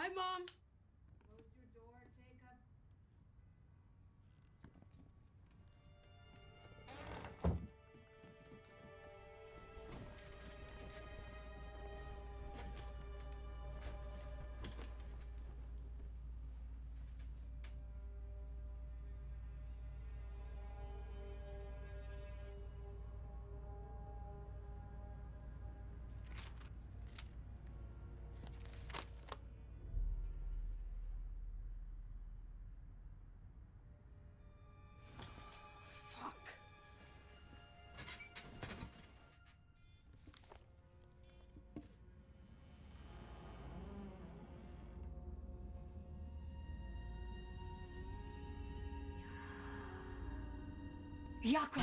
Hi, Mom. Close your door, Jacob. Jakob!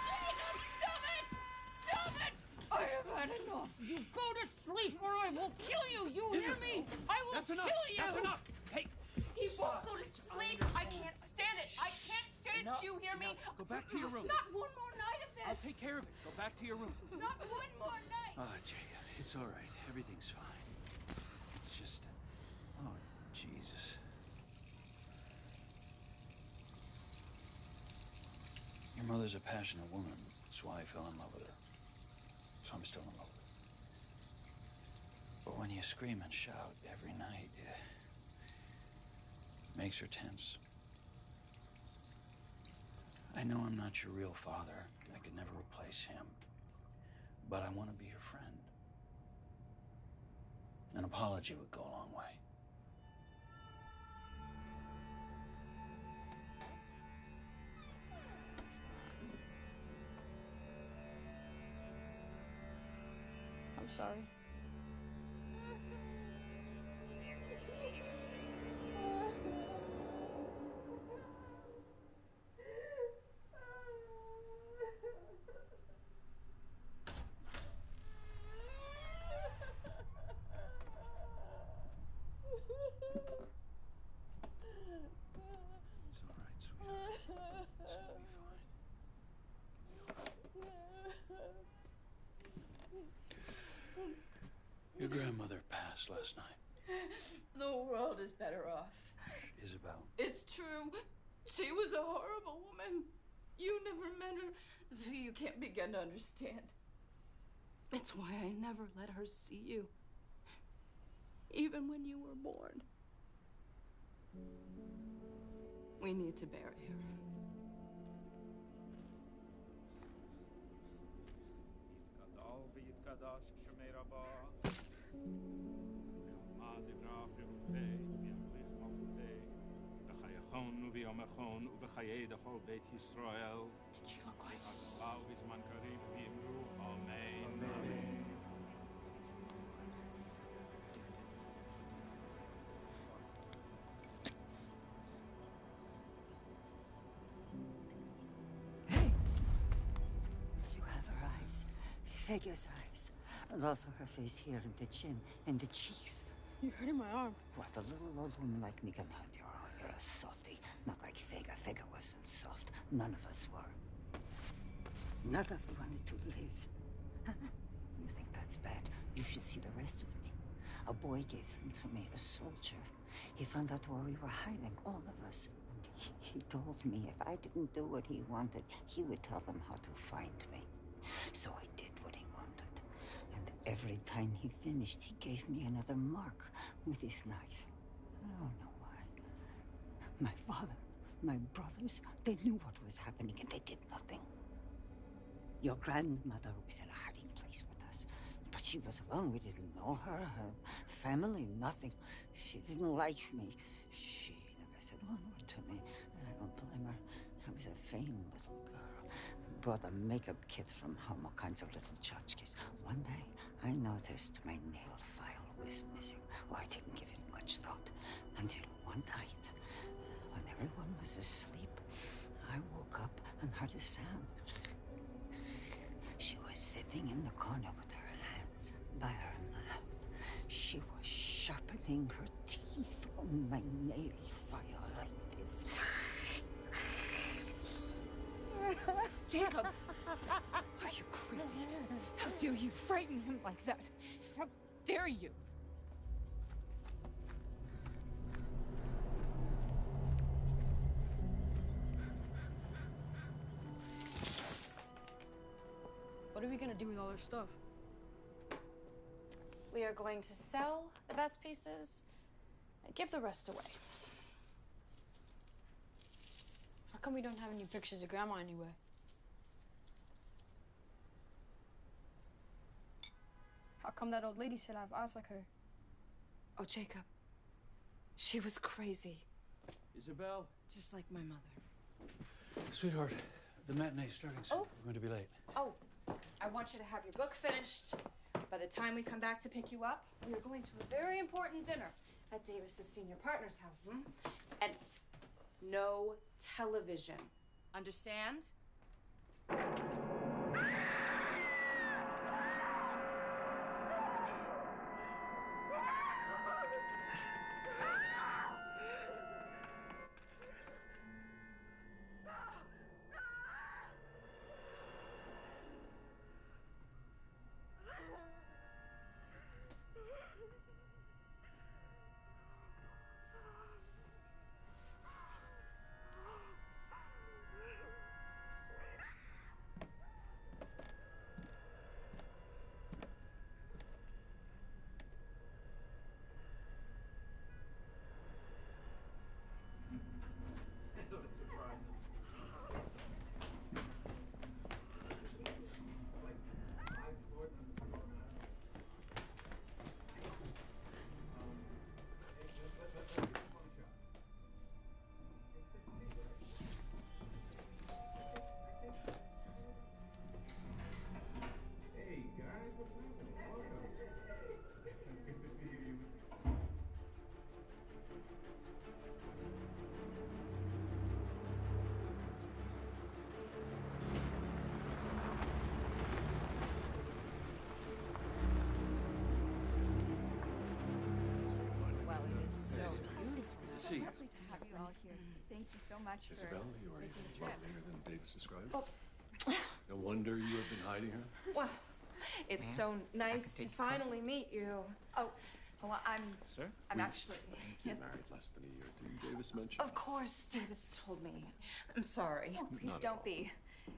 Jacob, stop it! Stop it! I have had enough. You go to sleep or I will kill you. You hear me? I will kill you. That's enough. Hey. He won't go to sleep. I can't stand it. I can't stand it. You hear me? Go back to your room. Not one more night of this. I'll take care of it. Go back to your room. Not one more night. Oh, Jacob, it's all right. Everything's fine. It's just... Oh, Jesus. Your mother's a passionate woman. That's why I fell in love with her. So I'm still in love with her. But when you scream and shout every night, it makes her tense. I know I'm not your real father. I could never replace him. But I want to be your friend. An apology would go a long way. I'm sorry. It's all right, sweetheart. It's gonna be fine. Your grandmother passed last night. The world is better off. Isabel. It's true. She was a horrible woman. You never met her, so you can't begin to understand. It's why I never let her see you. Even when you were born. We need to bury her. Did you look like... You have her eyes. Figure's eyes. And also her face here and the chin and the cheeks. You're hurting my arm. What, a little old woman like me can hurt your arm. You're a softie. Not like Figure. Figure wasn't soft. None of us were. None of you wanted to live. You think that's bad? You should see the rest of me. A boy gave them to me, a soldier. He found out where we were hiding, all of us. He told me if I didn't do what he wanted, he would tell them how to find me. So I did what he wanted. And every time he finished, he gave me another mark with his knife. I don't know why. My father, my brothers, they knew what was happening and they did nothing. Your grandmother was in a hiding place with us. But she was alone. We didn't know her family, nothing. She didn't like me. She never said one word to me. I don't blame her. I was a vain little girl. Brought a makeup kit from home, all kinds of little tchotchkes. One day, I noticed my nail file was missing. Well, I didn't give it much thought. Until one night, when everyone was asleep, I woke up and heard a sound. She was sitting in the corner with her hands by her mouth. She was sharpening her teeth on my nail file like this. Jacob! Are you crazy? How dare you frighten him like that? How dare you? are we gonna do with all our stuff? We are going to sell the best pieces and give the rest away. How come we don't have any pictures of Grandma anywhere? How come that old lady said I have eyes like her? Oh, Jacob. She was crazy. Isabel? Just like my mother. Sweetheart, the matinee's starting soon. Oh. We're going to be late. Oh, I want you to have your book finished. By the time we come back to pick you up, we are going to a very important dinner at Davis's senior partner's house. And no television. Understand? See. Lovely to have you all here. Thank you so much Isabel, for you are making even the trip. lovelier than Davis described. Oh. No wonder you have been hiding her. Well, it's so nice to finally meet you. Oh, well, I'm Sir? actually You're married less than a year, didn't Davis mention? Of course, Davis told me. I'm sorry. Oh, please Not at don't all. be.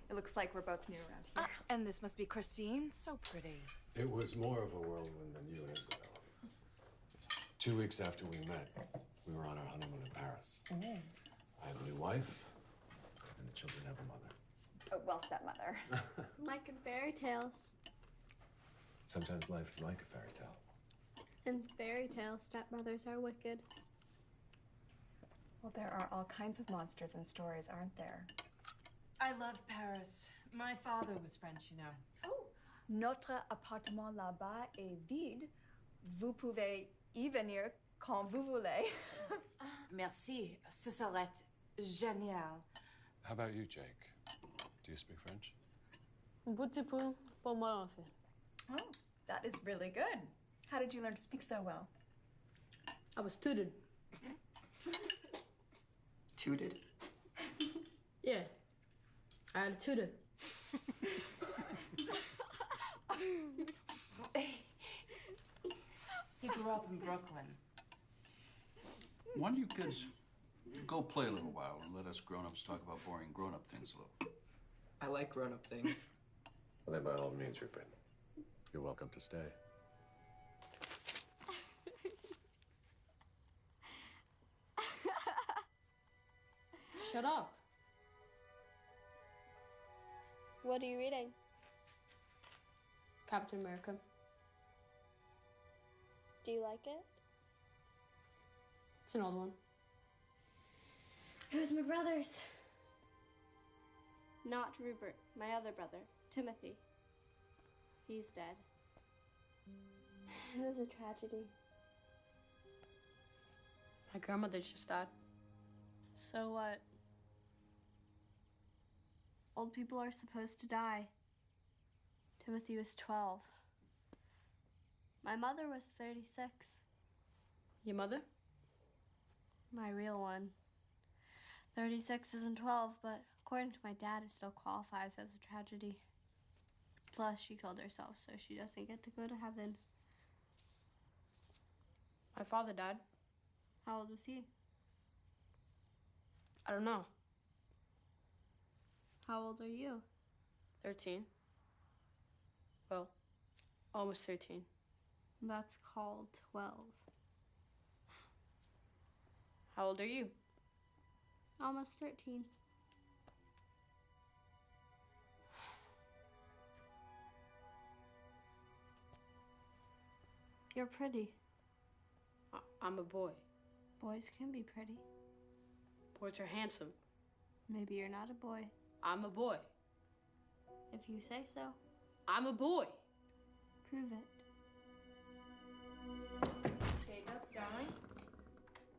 It looks like we're both new around here. And this must be Christine. So pretty. It was more of a whirlwind than you and Isabel. 2 weeks after we met, we were on our honeymoon in Paris. I have a new wife, and the children have a mother. Oh, well, stepmother. Like in fairy tales. Sometimes life is like a fairy tale. In fairy tales, stepmothers are wicked. Well, there are all kinds of monsters in stories, aren't there? I love Paris. My father was French, you know. Oh, notre appartement là-bas est vide. Vous pouvez y venir quand vous voulez. Merci. Ce serait génial. How about you, Jake? Do you speak French? Un petit peu, pas mal en fait. Oh, that is really good. How did you learn to speak so well? I was tutored. Tutored. Yeah, I had a tutor. He grew up in Brooklyn. Why don't you kids go play a little while and let us grown-ups talk about boring grown-up things a little? I like grown-up things. Well, then by all means, Rupert. You're welcome to stay. Shut up. What are you reading? Captain America. Do you like it? It's an old one. It was my brother's. Not Rupert, my other brother, Timothy. He's dead. It was a tragedy. My grandmother just died. So what? Old people are supposed to die. Timothy was 12. My mother was 36. Your mother? My real one. 36 isn't 12, but according to my dad, it still qualifies as a tragedy. Plus, she killed herself, so she doesn't get to go to heaven. My father died. How old was he? I don't know. How old are you? 13. Well, almost 13. That's called 12. How old are you? Almost 13. You're pretty. I'm a boy. Boys can be pretty. Boys are handsome. Maybe you're not a boy. I'm a boy. If you say so. I'm a boy. Prove it. Jacob, darling,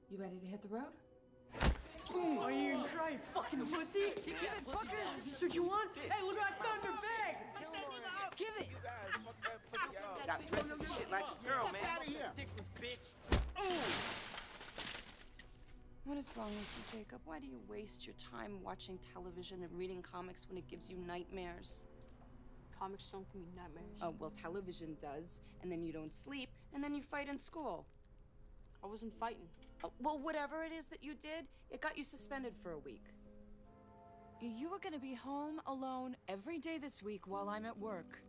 you ready to hit the road? Are you gonna cry, you fucking pussy? You give it, fucker! Is this what you want? Hey, look at my thunder bag! Give it! Stop twisting shit like a girl, man. Get out of here! Ridiculous bitch! What is wrong with you, Jacob? Why do you waste your time watching television and reading comics when it gives you nightmares? Comics don't give me nightmares. Oh, well, television does. And then you don't sleep, and then you fight in school. I wasn't fighting. Oh, well, whatever it is that you did, it got you suspended for a week. You were gonna be home alone every day this week while I'm at work.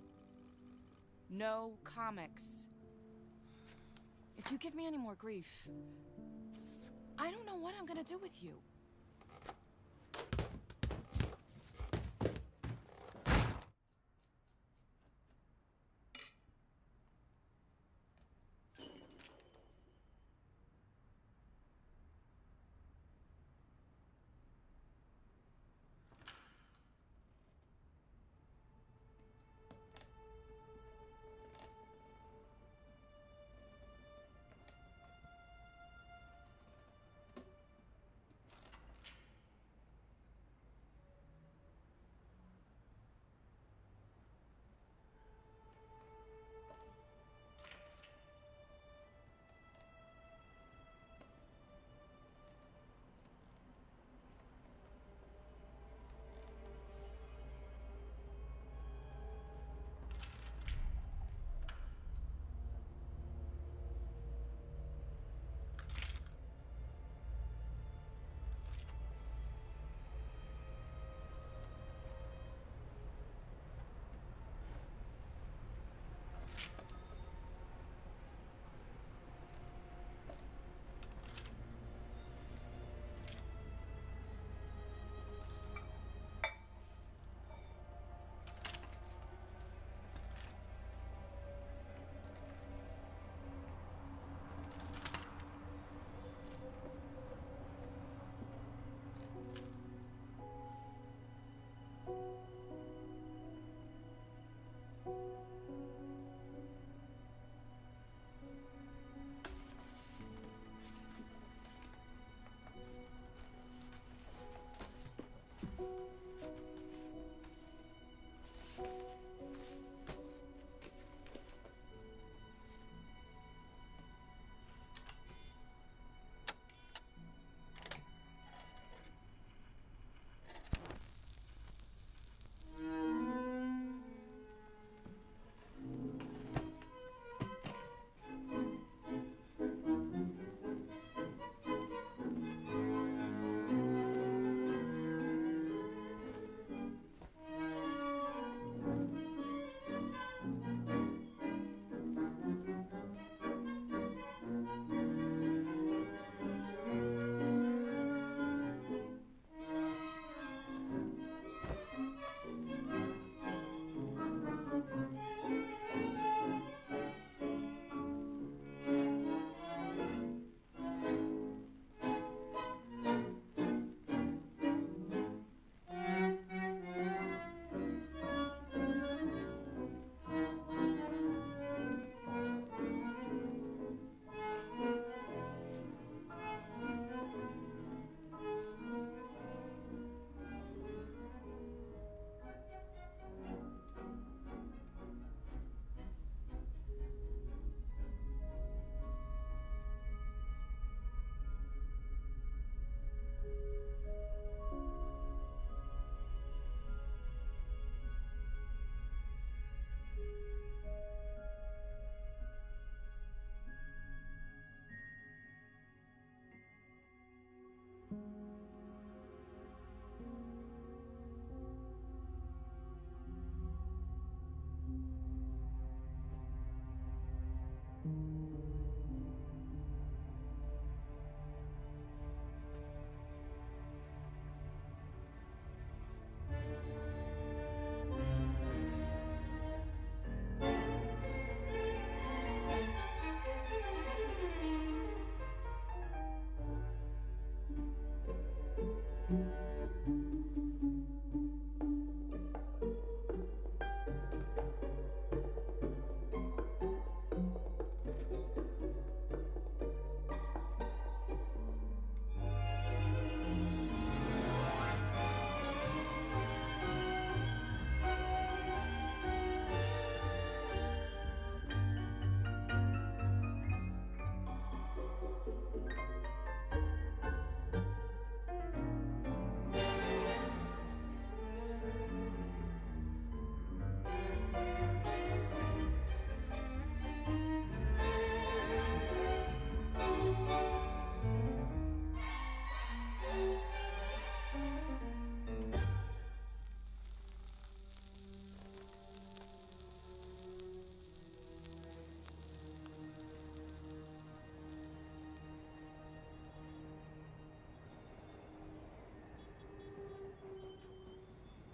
No comics. If you give me any more grief, I don't know what I'm gonna do with you.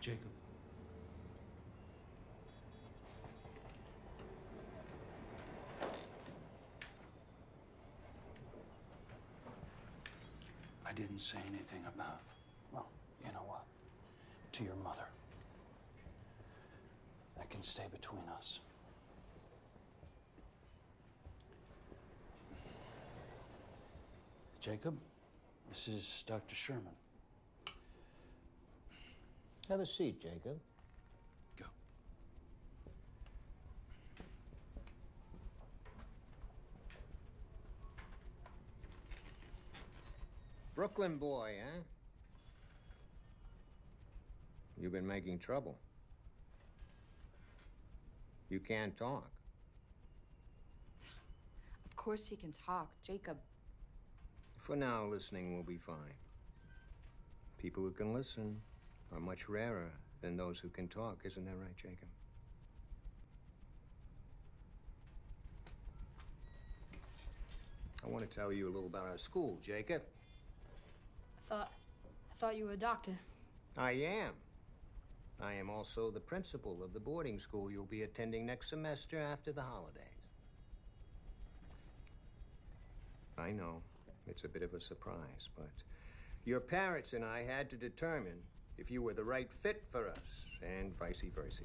Jacob. I didn't say anything about, well, you know what, to your mother. That can stay between us. Jacob, this is Dr. Sherman. Have a seat, Jacob. Go. Brooklyn boy, huh? You've been making trouble. You can't talk. Of course he can talk, Jacob. For now, listening will be fine. People who can listen are much rarer than those who can talk. Isn't that right, Jacob? I want to tell you a little about our school, Jacob. I thought you were a doctor. I am. I am also the principal of the boarding school you'll be attending next semester after the holidays. I know, it's a bit of a surprise, but your parents and I had to determine if you were the right fit for us, and vice versa.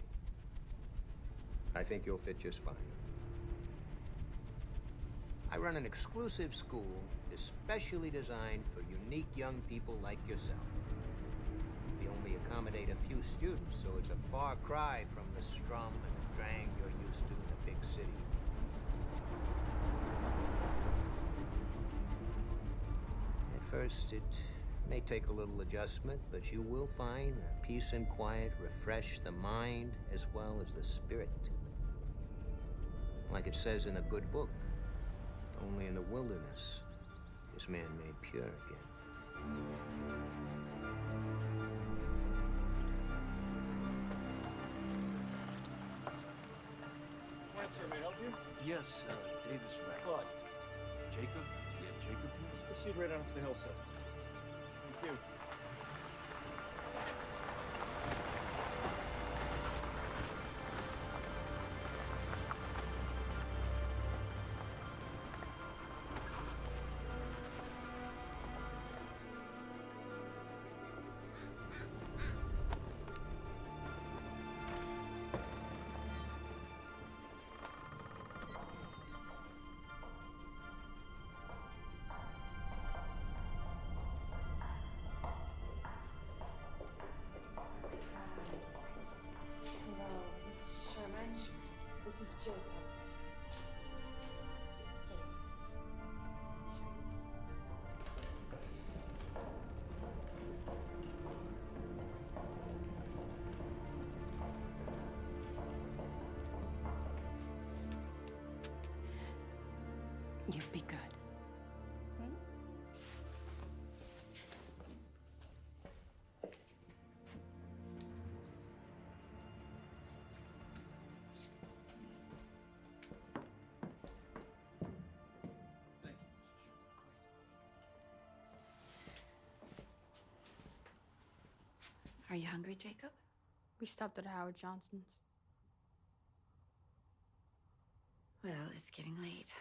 I think you'll fit just fine. I run an exclusive school especially designed for unique young people like yourself. We only accommodate a few students, so it's a far cry from the strum and the drang you're used to in a big city. At first, it may take a little adjustment, but you will find that peace and quiet refresh the mind as well as the spirit. Like it says in a good book, only in the wilderness is man made pure again. Sir, may I help you? Yes, Davis back. Claude. Jacob? Yeah, Jacob. Let's proceed right on up the hill, sir. Thank you. This is Jacob. Davis. You'd be good. Are you hungry, Jacob? We stopped at Howard Johnson's. Well, it's getting late.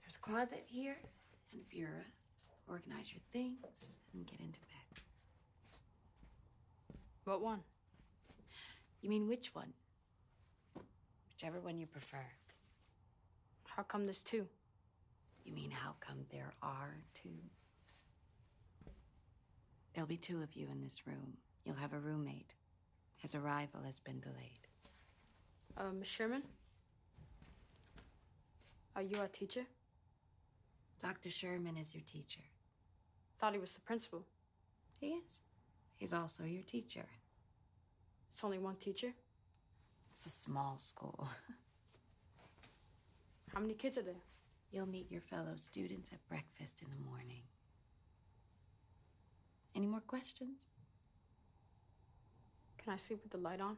There's a closet here and a bureau. Organize your things and get into bed. What one? You mean which one? Whichever one you prefer. How come there's two? You mean how come there are two? There'll be two of you in this room. You'll have a roommate. His arrival has been delayed. Miss Sherman? Are you our teacher? Dr. Sherman is your teacher. Thought he was the principal. He is. He's also your teacher. It's only one teacher? It's a small school. How many kids are there? You'll meet your fellow students at breakfast in the morning. Any more questions? Can I sleep with the light on?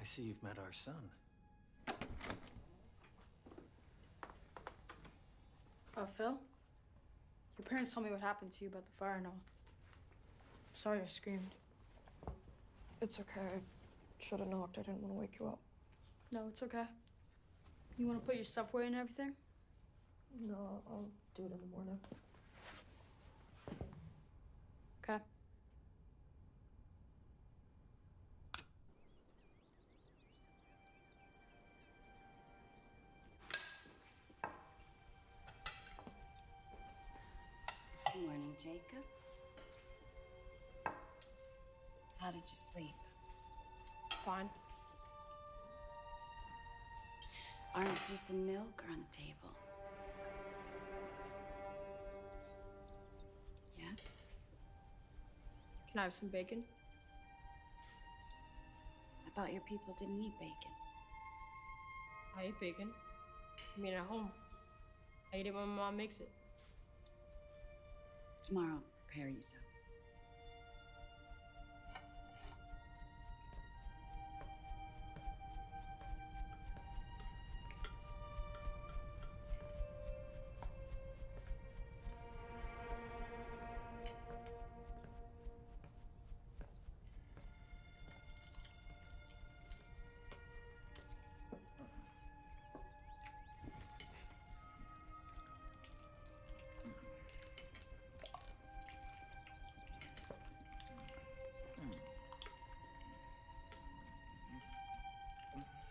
I see you've met our son. Phil? Your parents told me what happened to you about the fire and all. Sorry I screamed. It's okay. I should have knocked. I didn't want to wake you up. No, it's okay. You want to put your stuff away and everything? No, I'll do it in the morning. Okay. Good morning, Jacob. How did you sleep? Fine. Orange juice and milk are on the table. Yes? Can I have some bacon? I thought your people didn't eat bacon. I eat bacon. I mean, at home. I eat it when my mom makes it. Tomorrow, prepare you some.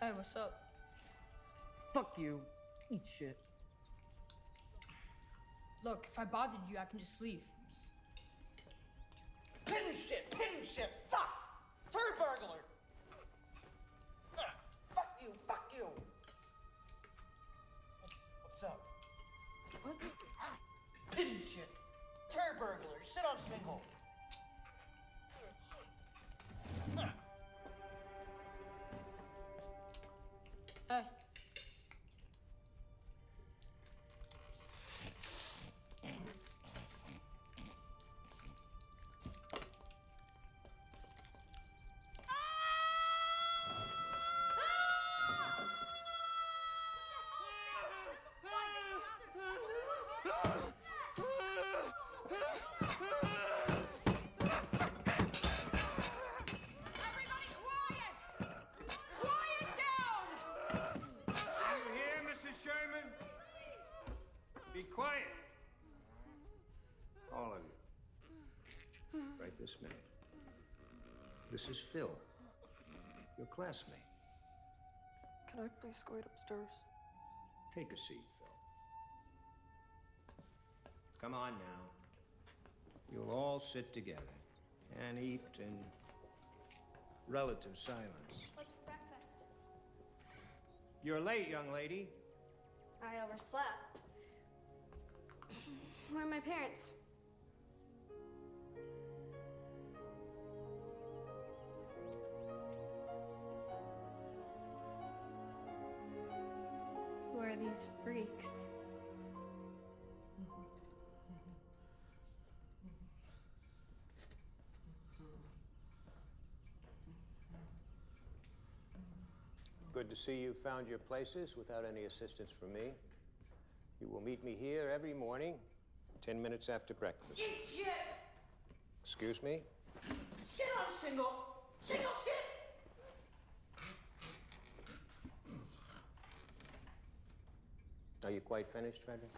Hey, what's up? Fuck you. Eat shit. Look, if I bothered you, I can just leave. Hidden shit! Hidden shit! Fuck! Third burglar! Fuck you! Fuck you! What's up? What? Hidden shit! Third burglar! Sit on single! Hey. Be quiet. All of you. Right this minute. This is Phil, your classmate. Can I please go wait upstairs? Take a seat, Phil. Come on now. You'll all sit together and eat in relative silence. What's for breakfast? You're late, young lady. I overslept. Where are my parents? Who are these freaks? Good to see you found your places without any assistance from me. You will meet me here every morning, 10 minutes after breakfast. Eat shit! Excuse me? Shit on shingle! Shingle shit! Are you quite finished, Frederick?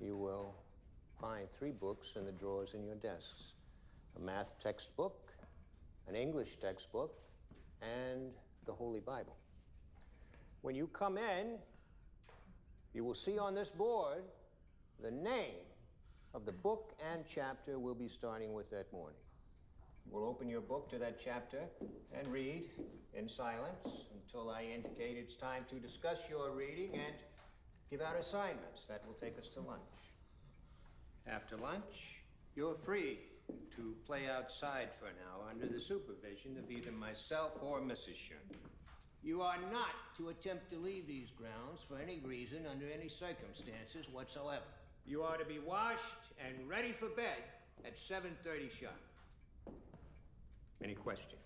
You will find 3 books in the drawers in your desks. A math textbook, an English textbook, and the Holy Bible. When you come in, you will see on this board the name of the book and chapter we'll be starting with that morning. We'll open your book to that chapter and read in silence until I indicate it's time to discuss your reading and give out assignments. That will take us to lunch. After lunch, you're free to play outside for now under the supervision of either myself or Mrs. Shun. You are not to attempt to leave these grounds for any reason under any circumstances whatsoever. You are to be washed and ready for bed at 7:30 sharp. Any questions?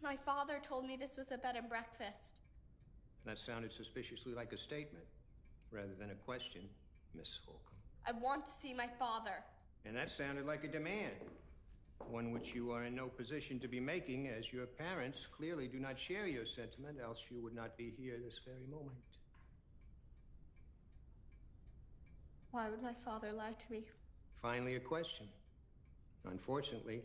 My father told me this was a bed and breakfast. That sounded suspiciously like a statement rather than a question, Miss Holcomb. I want to see my father. And that sounded like a demand, one which you are in no position to be making, as your parents clearly do not share your sentiment, else you would not be here this very moment. Why would my father lie to me? Finally, a question. Unfortunately,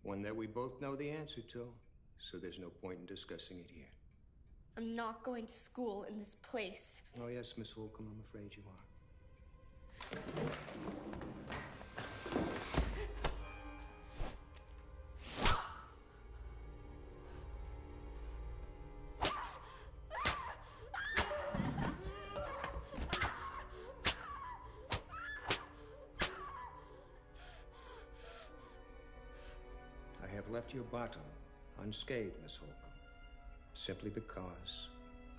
one that we both know the answer to, so there's no point in discussing it here. I'm not going to school in this place. Oh, yes, Miss Holcomb, I'm afraid you are. I have left your bottom unscathed, Miss Holcomb, simply because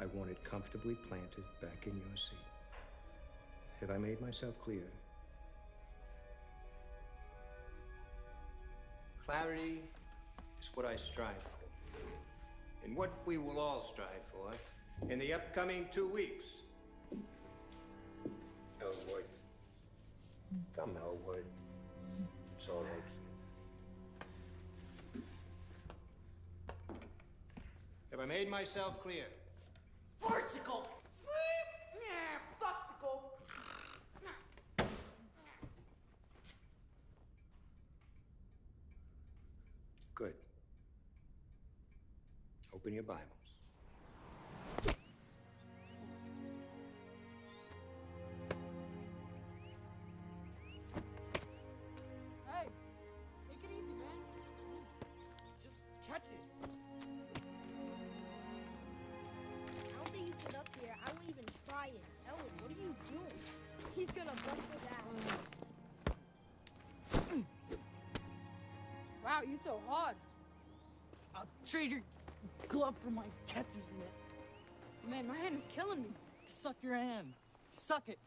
I want it comfortably planted back in your seat. Have I made myself clear? Clarity is what I strive for, and what we will all strive for in the upcoming 2 weeks. Elwood. Come, Elwood. It's all right. Have I made myself clear? Farcical! Yeah, foxical! Good. Open your Bibles. Hey, take it easy, man. Just catch it. I don't think you get up here. I won't even try it. Ellen, what are you doing? He's gonna bust his ass. Wow, you so hard. I'll trade your glove for my catcher's mitt. Man, my hand is killing me. Suck your hand. Suck it.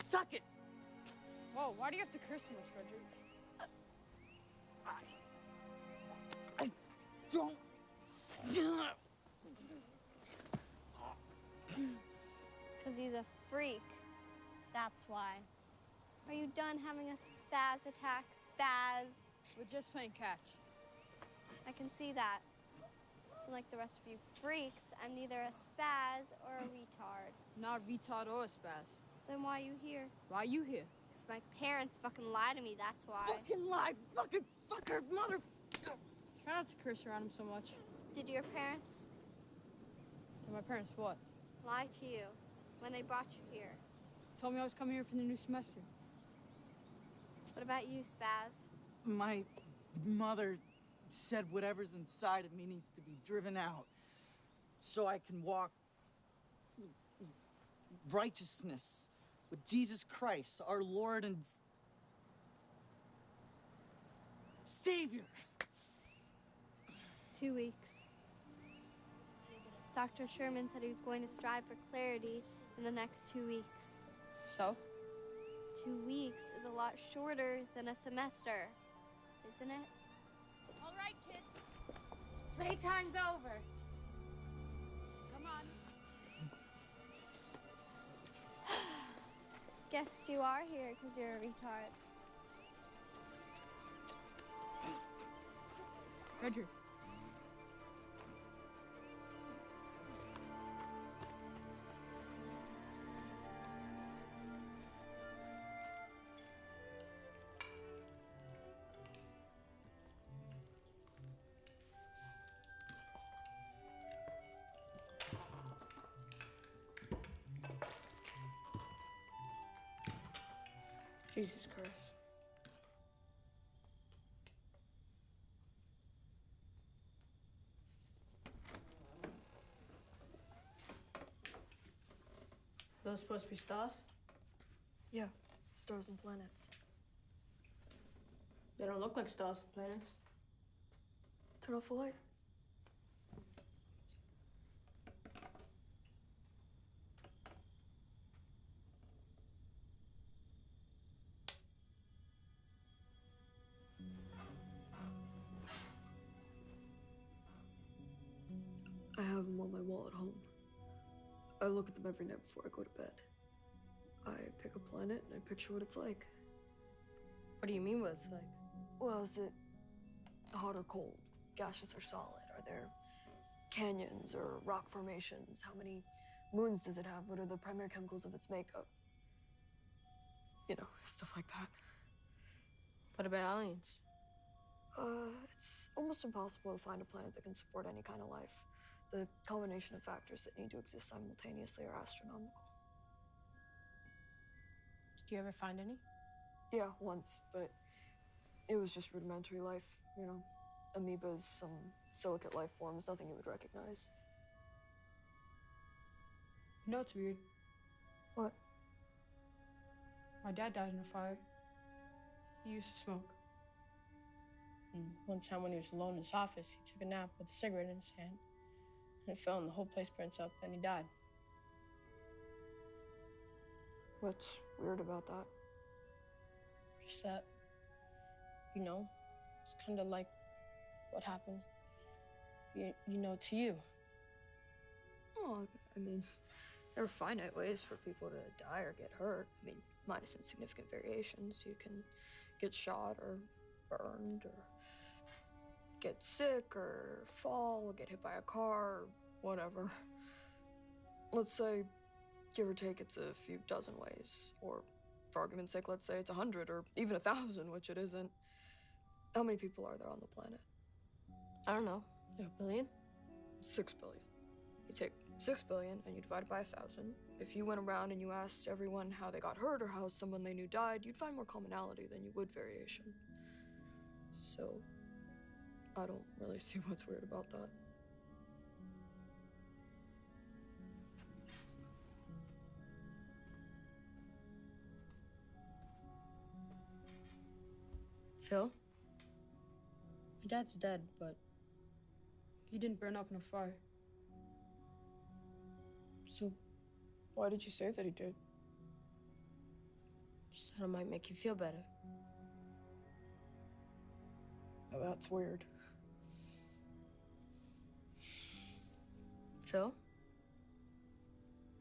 Suck it. Whoa, why do you have to curse so much, Frederick? I don't. Because he's a freak. That's why. Are you done having a spaz attack, spaz? We're just playing catch. I can see that. Like the rest of you freaks, I'm neither a spaz or a retard. Not a retard or a spaz. Then why are you here? Why are you here? Because my parents fucking lie to me, that's why. Fucking lie! Fucking fucker, mother... Try not to curse around him so much. Did your parents? Did my parents what? Lie to you when they brought you here. Told me I was coming here for the new semester. What about you, spaz? My mother said whatever's inside of me needs to be driven out so I can walk righteousness with Jesus Christ, our Lord and Savior. 2 weeks. Dr. Sherman said he was going to strive for clarity in the next 2 weeks. So? 2 weeks is a lot shorter than a semester, isn't it? All right, kids. Playtime's over. Come on. Guess you are here because you're a retard. Cedric. Jesus Christ. Those supposed to be stars? Yeah, stars and planets. They don't look like stars and planets. Turn off the light. I have them on my wall at home. I look at them every night before I go to bed. I pick a planet and I picture what it's like. What do you mean what it's like? Well, is it hot or cold? Gaseous or solid? Are there canyons or rock formations? How many moons does it have? What are the primary chemicals of its makeup? You know, stuff like that. What about aliens? It's almost impossible to find a planet that can support any kind of life. The combination of factors that need to exist simultaneously are astronomical. Did you ever find any? Yeah, once, but it was just rudimentary life, you know. Amoebas, some silicate life forms, nothing you would recognize. You know it's weird. What? My dad died in a fire. He used to smoke. And one time when he was alone in his office, he took a nap with a cigarette in his hand. And it fell and the whole place burnt up and he died. What's weird about that? Just that, you know, it's kind of like what happened, you know, to you. Oh, I mean, there are finite ways for people to die or get hurt. I mean, minus insignificant variations. You can get shot or burned or get sick or fall or get hit by a car or whatever. Let's say, give or take, it's a few dozen ways. Or, for argument's sake, let's say it's 100 or even 1,000, which it isn't. How many people are there on the planet? I don't know. Like a billion? 6 billion. You take 6 billion and you divide it by 1,000. If you went around and you asked everyone how they got hurt or how someone they knew died, you'd find more commonality than you would variation. So, I don't really see what's weird about that. Phil? My dad's dead, but he didn't burn up in a fire. So, why did you say that he did? Just thought it might make you feel better. Oh, that's weird. Phil?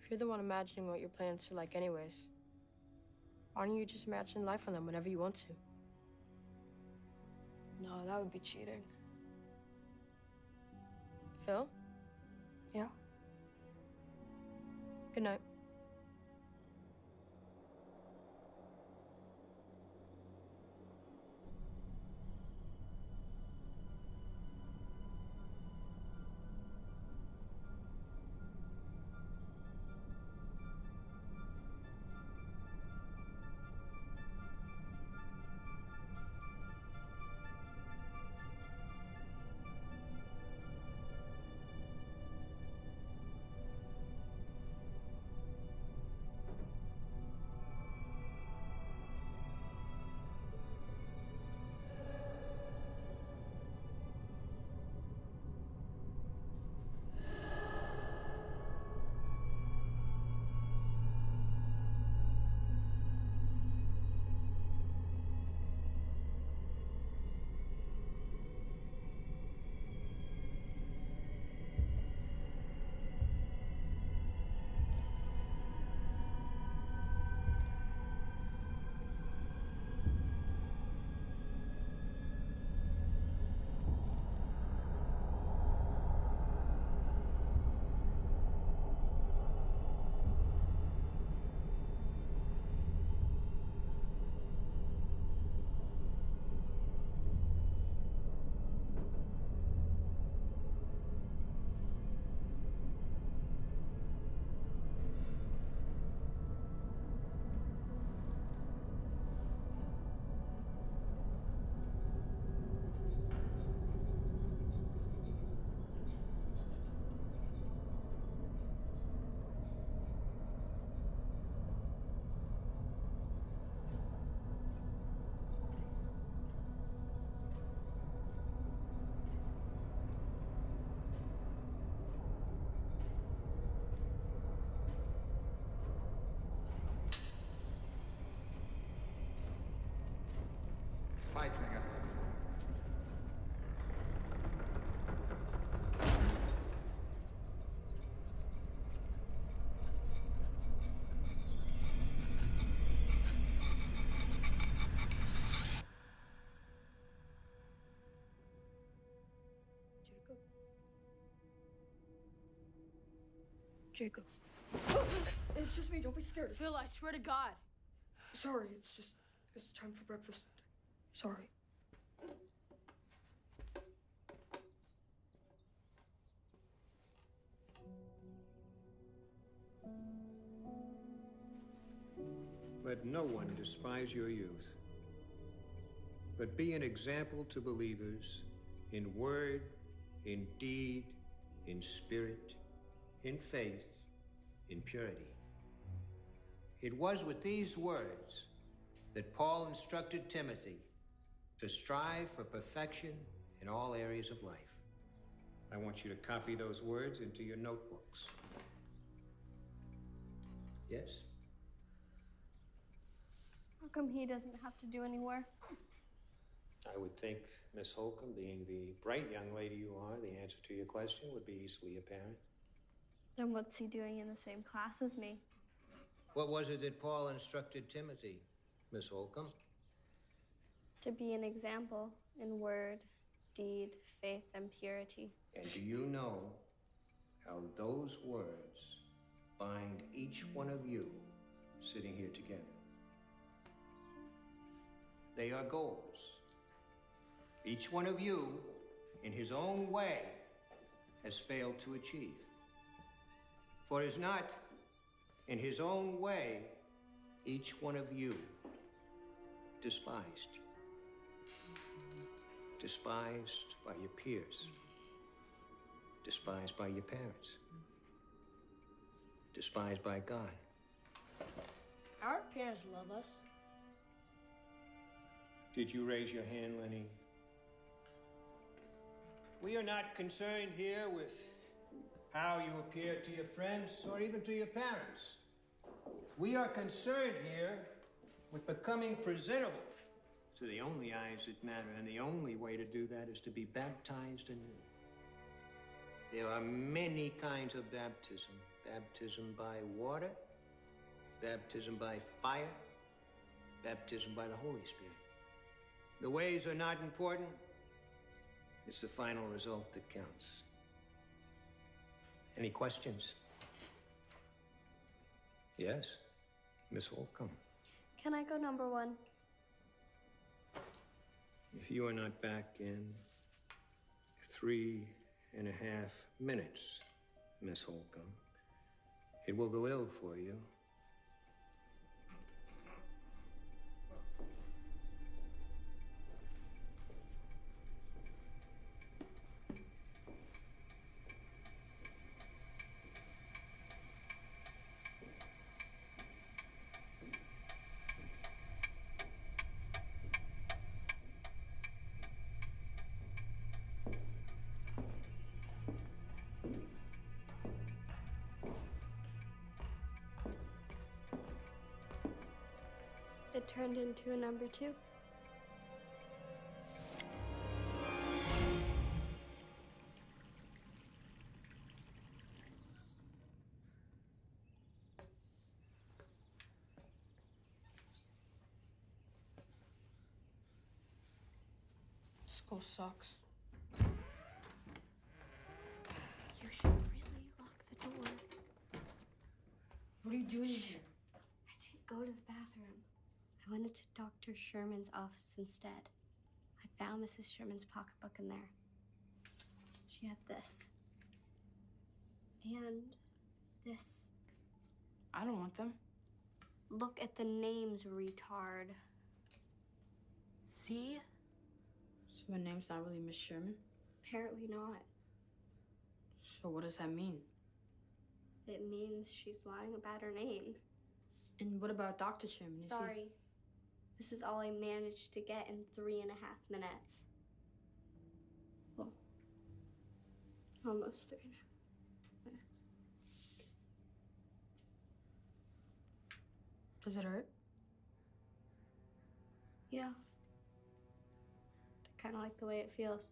If you're the one imagining what your plans are like anyways, why don't you just imagine life on them whenever you want to? No, that would be cheating. Phil? Yeah? Good night. Hi, Klinger. Jacob. It's just me. Don't be scared. Phil, I swear to God. Sorry, it's time for breakfast. Sorry. Let no one despise your youth, but be an example to believers in word, in deed, in spirit, in faith, in purity. It was with these words that Paul instructed Timothy to strive for perfection in all areas of life. I want you to copy those words into your notebooks. Yes? How come he doesn't have to do any work? I would think, Miss Holcomb, being the bright young lady you are, the answer to your question would be easily apparent. Then what's he doing in the same class as me? What was it that Paul instructed Timothy, Miss Holcomb? To be an example in word, deed, faith, and purity. And do you know how those words bind each one of you sitting here together? They are goals. Each one of you, in his own way, has failed to achieve. For it is not in his own way each one of you despised. Despised by your peers. Despised by your parents. Despised by God. Our parents love us. Did you raise your hand, Lenny? We are not concerned here with how you appear to your friends or even to your parents. We are concerned here with becoming presentable to the only eyes that matter, and the only way to do that is to be baptized anew. There are many kinds of baptism. Baptism by water, baptism by fire, baptism by the Holy Spirit. The ways are not important. It's the final result that counts. Any questions? Yes, Miss Holcomb. Can I go number 1? If you are not back in 3.5 minutes, Miss Holcomb, it will go ill for you. It turned into a number 2. School sucks. You should really lock the door. What are you doing in here? I didn't go to the bathroom. I went into Dr. Sherman's office instead. I found Mrs. Sherman's pocketbook in there. She had this. And this. I don't want them. Look at the names, retard. See? So my name's not really Miss Sherman? Apparently not. So what does that mean? It means she's lying about her name. And what about Dr. Sherman? Is Sorry. This is all I managed to get in 3.5 minutes. Well, almost 3.5 minutes. Does it hurt? Yeah. kind of like the way it feels.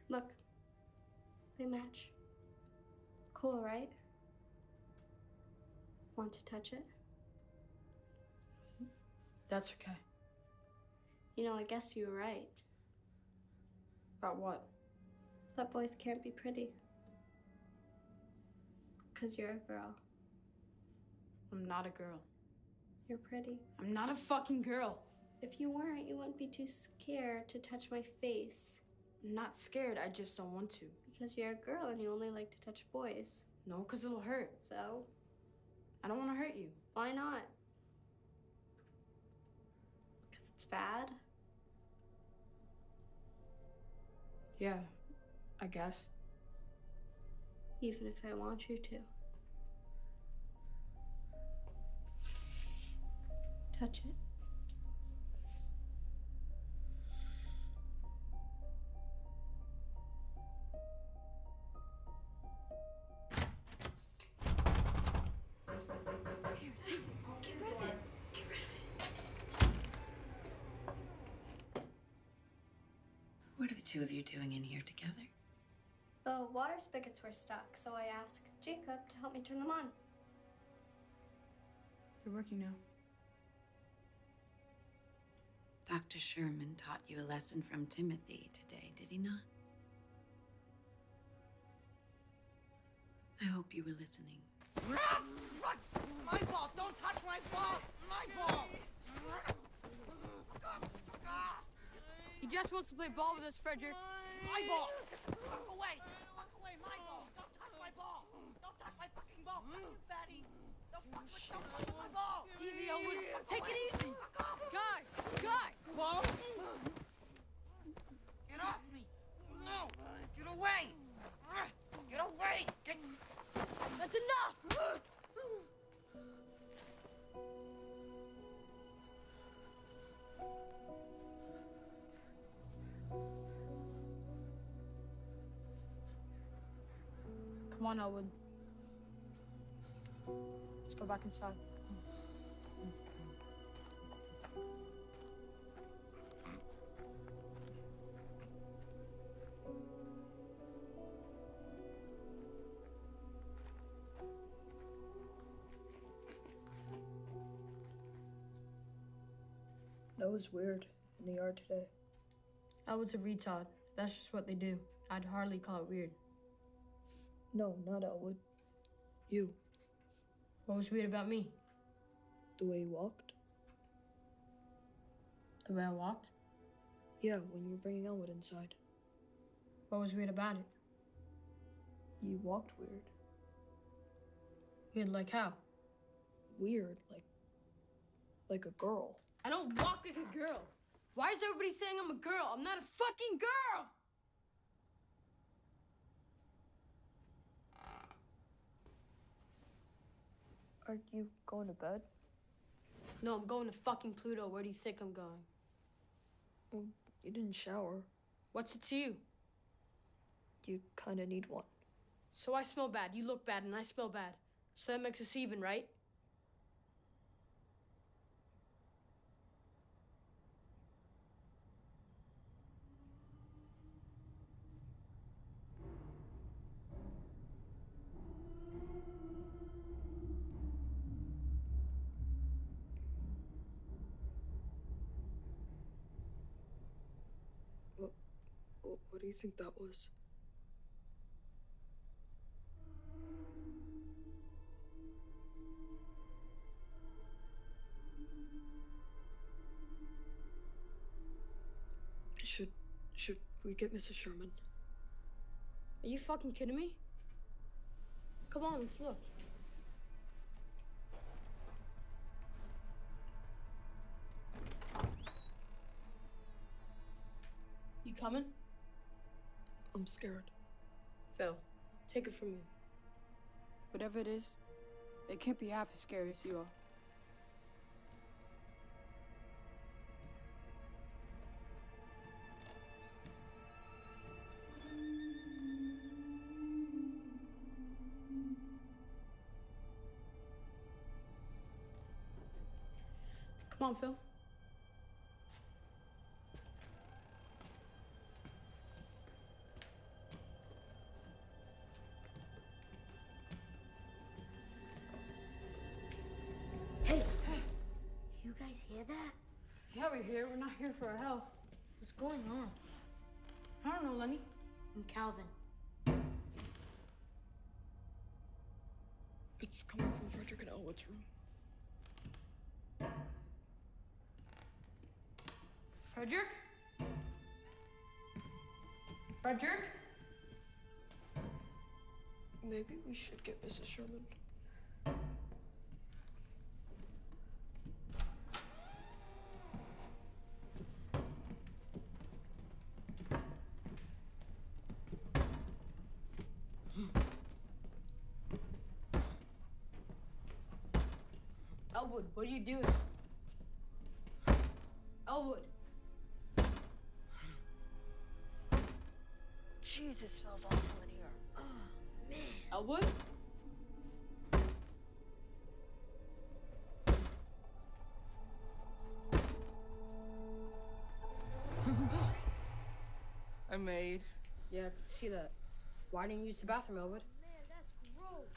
Look, they match. Cool, right? Want to touch it? That's okay. You know, I guess you were right. About what? That boys can't be pretty. 'Cause you're a girl. I'm not a girl. You're pretty. I'm not a fucking girl. If you weren't, you wouldn't be too scared to touch my face. I'm not scared, I just don't want to. Because you're a girl and you only like to touch boys. No, because it'll hurt. So? I don't want to hurt you. Why not? Because it's bad? Yeah, I guess. Even if I want you to. Touch it. Here, take it. Get rid of it. Get rid of it. What are the two of you doing in here together? The water spigots were stuck, so I asked Jacob to help me turn them on. They're working now. Dr. Sherman taught you a lesson from Timothy today, did he not? I hope you were listening. Ah, fuck! My ball! Don't touch my ball! My ball! Fuck off! Fuck off! He just wants to play ball with us, Frederick. My ball! Fuck away! Fuck away! My ball! Don't touch my ball! Don't touch my fucking ball! Fuck you, fatty! Don't touch my ball! Easy, Elwood. Take it easy. Fuck off! Guy! Ball? Get off me! No! Get away! Get away! Get... That's enough! Come on, Elwood. Let's go back inside. That was weird in the yard today. Elwood's a retard. That's just what they do. I'd hardly call it weird. No, not Elwood. You. What was weird about me? The way you walked. The way I walked? Yeah, when you were bringing Elwood inside. What was weird about it? You walked weird. Weird like how? Weird, like a girl. I don't walk like a girl. Why is everybody saying I'm a girl? I'm not a fucking girl! Are you going to bed? No, I'm going to fucking Pluto. Where do you think I'm going? Well, you didn't shower. What's it to you? You kind of need one. So I smell bad, you look bad, and I smell bad. So that makes us even, right? What do you think that was? Should we get Mrs. Sherman? Are you fucking kidding me? Come on, let's look. You coming? I'm scared. Phil, take it from me. Whatever it is, it can't be half as scary as you are. Come on, Phil. guys hear that? Yeah, we're here. We're not here for our health. What's going on? I don't know, Lenny. I'm Calvin. It's coming from Frederick and Elwood's room. Frederick? Frederick? Maybe we should get Mrs. Sherman. Elwood, what are you doing? Elwood. Jesus, smells awful in here. Oh, man. Elwood? I made. Yeah, I can see that. Why didn't you use the bathroom, Elwood? Man, that's gross.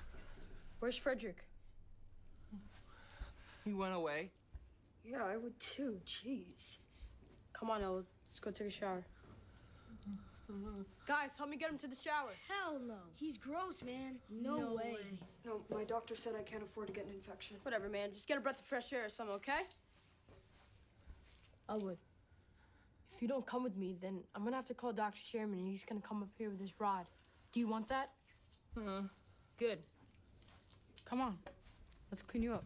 Where's Frederick? He went away. Yeah, I would too. Jeez. Come on, Elwood. Let's go take a shower. Guys, help me get him to the shower. Hell no. He's gross, man. No way. No, my doctor said I can't afford to get an infection. Whatever, man. Just get a breath of fresh air or something, okay? Elwood, if you don't come with me, then I'm gonna have to call Dr. Sherman and he's gonna come up here with his rod. Do you want that? Good. Come on. Let's clean you up.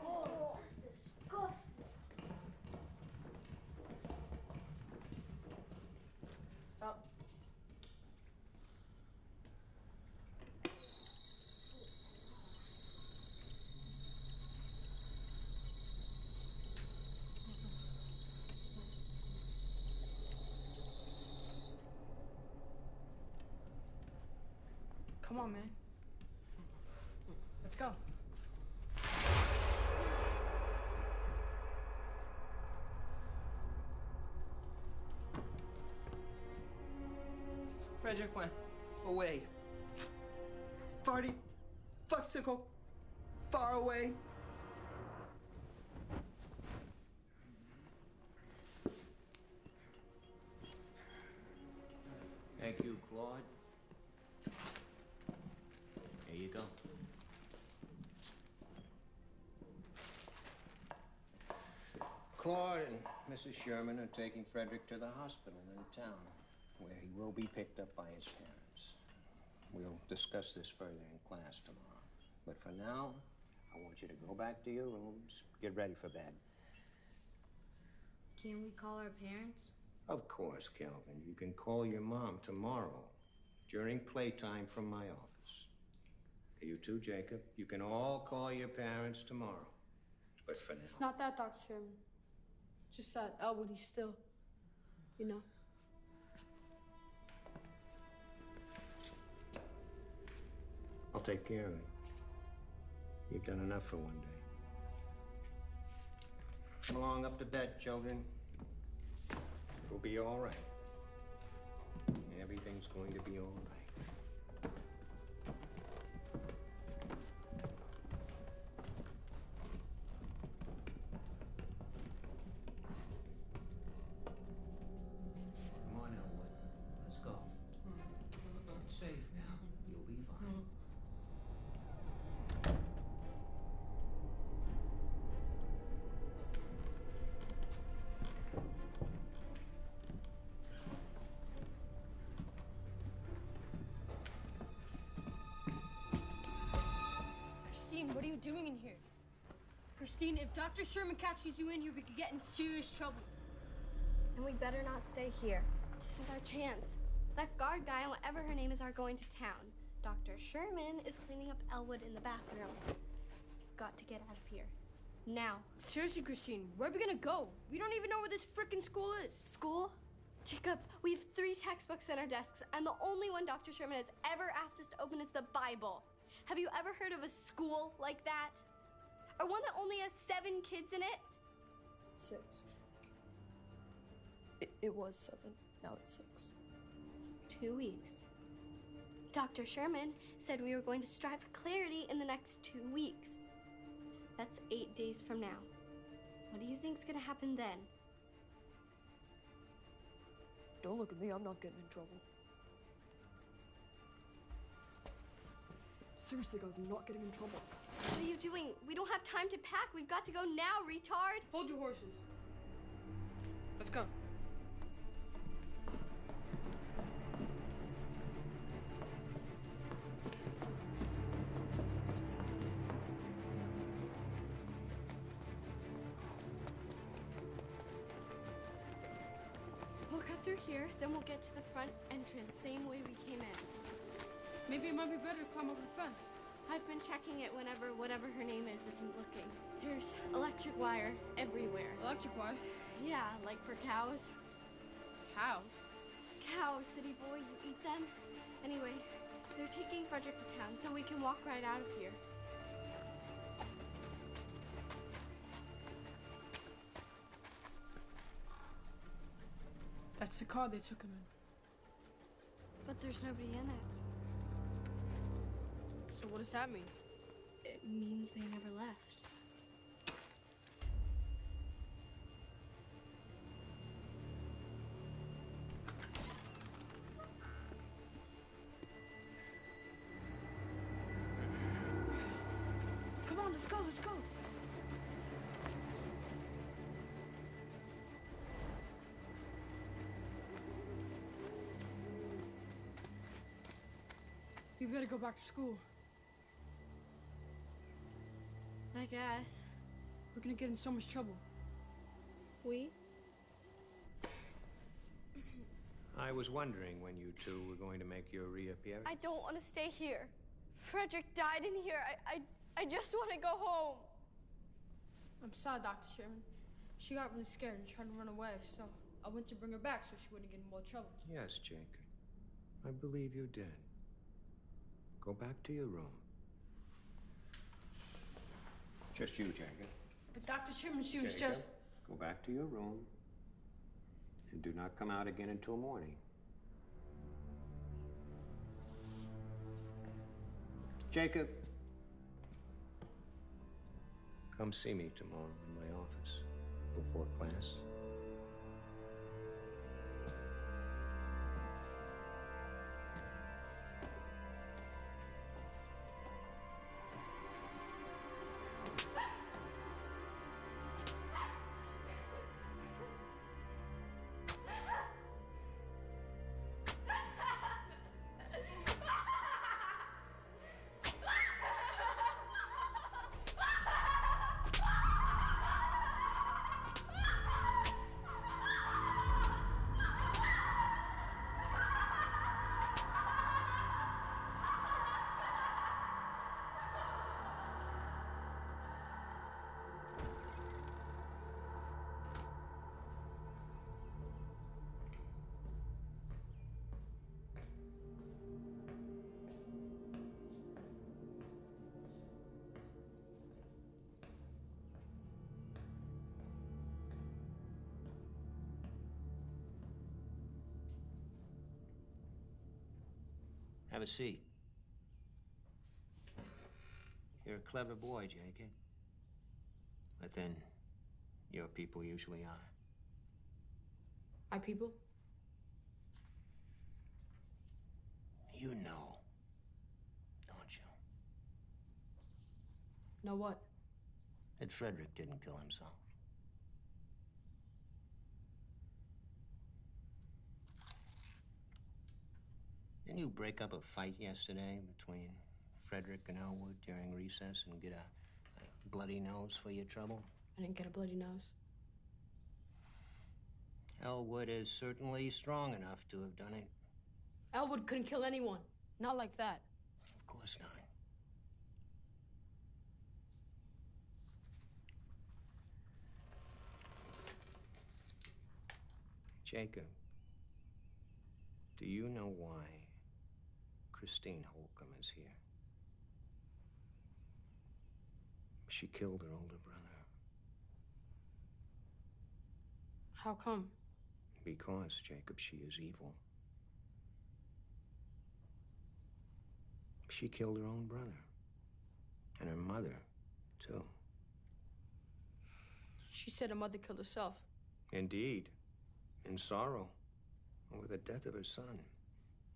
Oh, that's disgusting. Stop. Come on, man. Let's go. Frederick went away. Farty, fucksicle, far away. Thank you, Claude. Here you go. Claude and Mrs. Sherman are taking Frederick to the hospital in town, where he will be picked up by his parents. We'll discuss this further in class tomorrow. But for now, I want you to go back to your rooms, get ready for bed. Can we call our parents? Of course, Calvin. You can call your mom tomorrow during playtime from my office. You too, Jacob. You can all call your parents tomorrow. But for now... It's not that, Dr. Sherman. Just that Elwood, he's still, you know. I'll take care of it. You've done enough for one day. Come along up to bed, children. It'll be all right. Everything's going to be all right. Come on, Elwood. Let's go. It's safe now. You'll be fine. Christine, what are you doing in here? Christine, if Dr. Sherman catches you in here, we could get in serious trouble. And we better not stay here. This is our chance. That guard guy and whatever her name is are going to town. Dr. Sherman is cleaning up Elwood in the bathroom. Got to get out of here. Now. Seriously, Christine, where are we gonna go? We don't even know where this frickin' school is. School? Jacob, we have 3 textbooks in our desks, and the only one Dr. Sherman has ever asked us to open is the Bible. Have you ever heard of a school like that? Or one that only has 7 kids in it? 6. It was 7. Now it's 6. 2 weeks. Dr. Sherman said we were going to strive for clarity in the next 2 weeks. That's 8 days from now. What do you think's gonna happen then? Don't look at me, I'm not getting in trouble. Seriously, guys, I'm not getting in trouble. What are you doing? We don't have time to pack. We've got to go now, retard. Hold your horses. Let's go. We'll cut through here, then we'll get to the front entrance, same way we came in. Maybe it might be better to climb over the fence. I've been checking it whenever whatever her name is isn't looking. There's electric wire everywhere. Electric wire? Yeah, like for cows. Cows? Cows, city boy, you eat them? Anyway, they're taking Frederick to town, so we can walk right out of here. That's the car they took him in. But there's nobody in it. So what does that mean? It means they never left. Come on, let's go, let's go. You better go back to school. I guess. We're gonna get in so much trouble. We? I was wondering when you two were going to make your reappearance. I don't want to stay here. Frederick died in here. I just want to go home. I'm sorry, Dr. Sherman. She got really scared and tried to run away, so I went to bring her back so she wouldn't get in more trouble. Yes, Jacob. I believe you did. Go back to your room. Just you, Jacob. But Dr. Sherman, she was Jacob, just... Go back to your room and do not come out again until morning. Jacob, come see me tomorrow in my office before class. Have a seat. You're a clever boy, Jacob. But then, your people usually are. My people? You know, don't you? Know what? That Frederick didn't kill himself. Didn't you break up a fight yesterday between Frederick and Elwood during recess and get a bloody nose for your trouble? I didn't get a bloody nose. Elwood is certainly strong enough to have done it. Elwood couldn't kill anyone. Not like that. Of course not. Jacob, do you know why Christine Holcomb is here? She killed her older brother. How come? Because, Jacob, she is evil. She killed her own brother. And her mother, too. She said her mother killed herself. Indeed. In sorrow. Over the death of her son.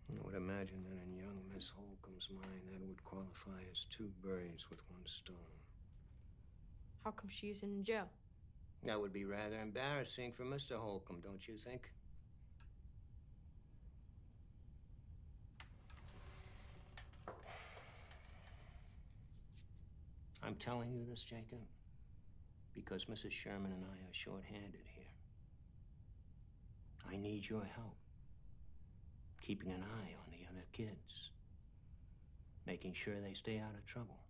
I would imagine that in young Miss Holcomb's mind, that would qualify as 2 birds with 1 stone. How come she isn't in jail? That would be rather embarrassing for Mr. Holcomb, don't you think? I'm telling you this, Jacob, because Mrs. Sherman and I are short-handed here. I need your help. Keeping an eye on the other kids. Making sure they stay out of trouble.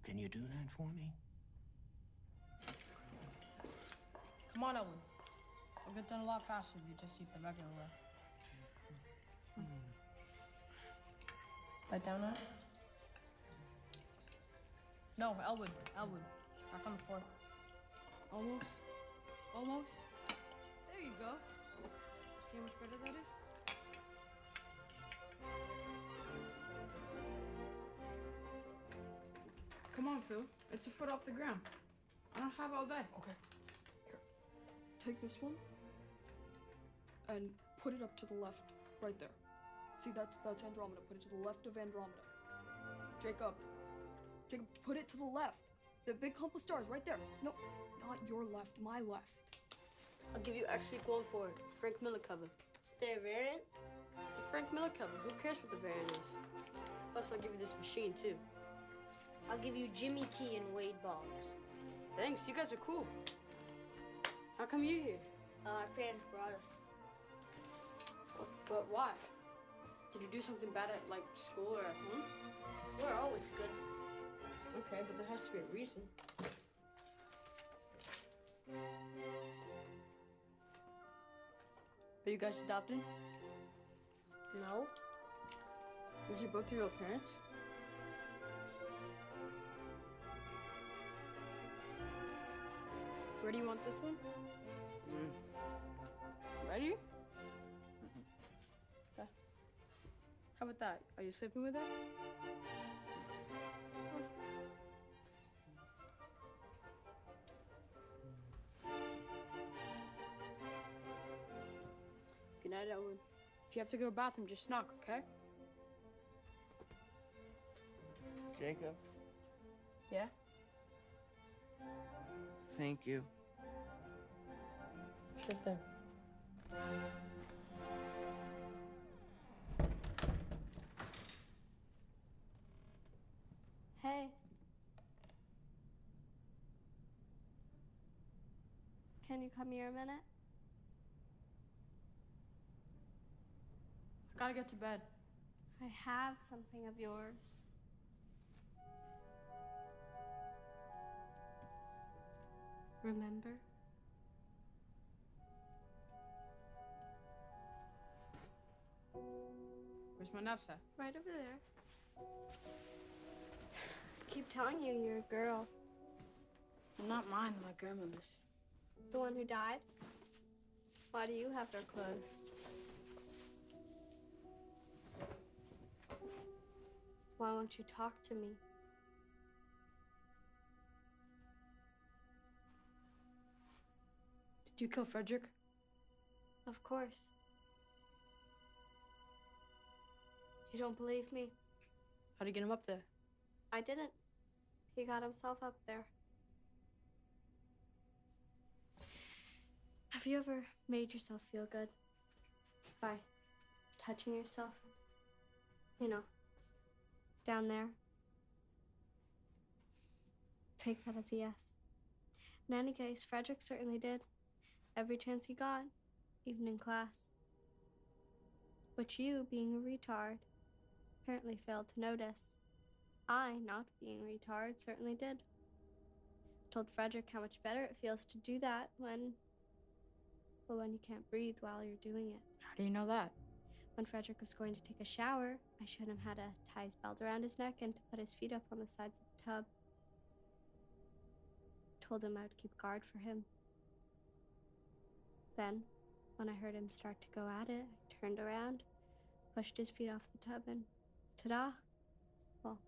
Can you do that for me? Come on, Elwood. It'll get done a lot faster if you just eat the regular way. Bite down on it? No, Elwood. Back on the floor. Almost. There you go. See how much better that is? Come on, Phil. It's a foot off the ground. I don't have all day. Okay. Here. Take this one and put it up to the left, right there. See, that's Andromeda. Put it to the left of Andromeda. Jacob, put it to the left. The big clump of stars, right there. No, not your left, my left. I'll give you X week 1 for Frank Miller cover. Is there a variant? The Frank Miller cover. Who cares what the variant is? Plus, I'll give you this machine, too. I'll give you Jimmy Key and Wade Boggs. Thanks, you guys are cool. How come you're here? Our parents brought us. But why? Did you do something bad at, like, school or at home? We're always good. Okay, but there has to be a reason. Are you guys adopted? No. Is he both your real parents? Where do you want this one? Ready? Okay. How about that? Are you sleeping with it? Good night, Elwood. If you have to go to the bathroom, just knock, okay? Jacob, Yeah? thank you. Sure thing. Hey. Can you come here a minute? I gotta get to bed. I have something of yours. Remember? Where's my knapsack? Right over there. I keep telling you you're a girl. I'm not mine, my grandmother's. The one who died? Why do you have her clothes? Why won't you talk to me? Did you kill Frederick? Of course. You don't believe me? How'd you get him up there? I didn't. He got himself up there. Have you ever made yourself feel good by touching yourself? You know, down there. Take that as a yes. In any case, Frederick certainly did. Every chance he got, even in class. But you, being a retard, apparently failed to notice. I, not being a retard, certainly did. Told Frederick how much better it feels to do that when you can't breathe while you're doing it. How do you know that? When Frederick was going to take a shower, I showed him how to tie his belt around his neck and to put his feet up on the sides of the tub. Told him I would keep guard for him. Then, when I heard him start to go at it, I turned around, pushed his feet off the tub, and ta-da! Well,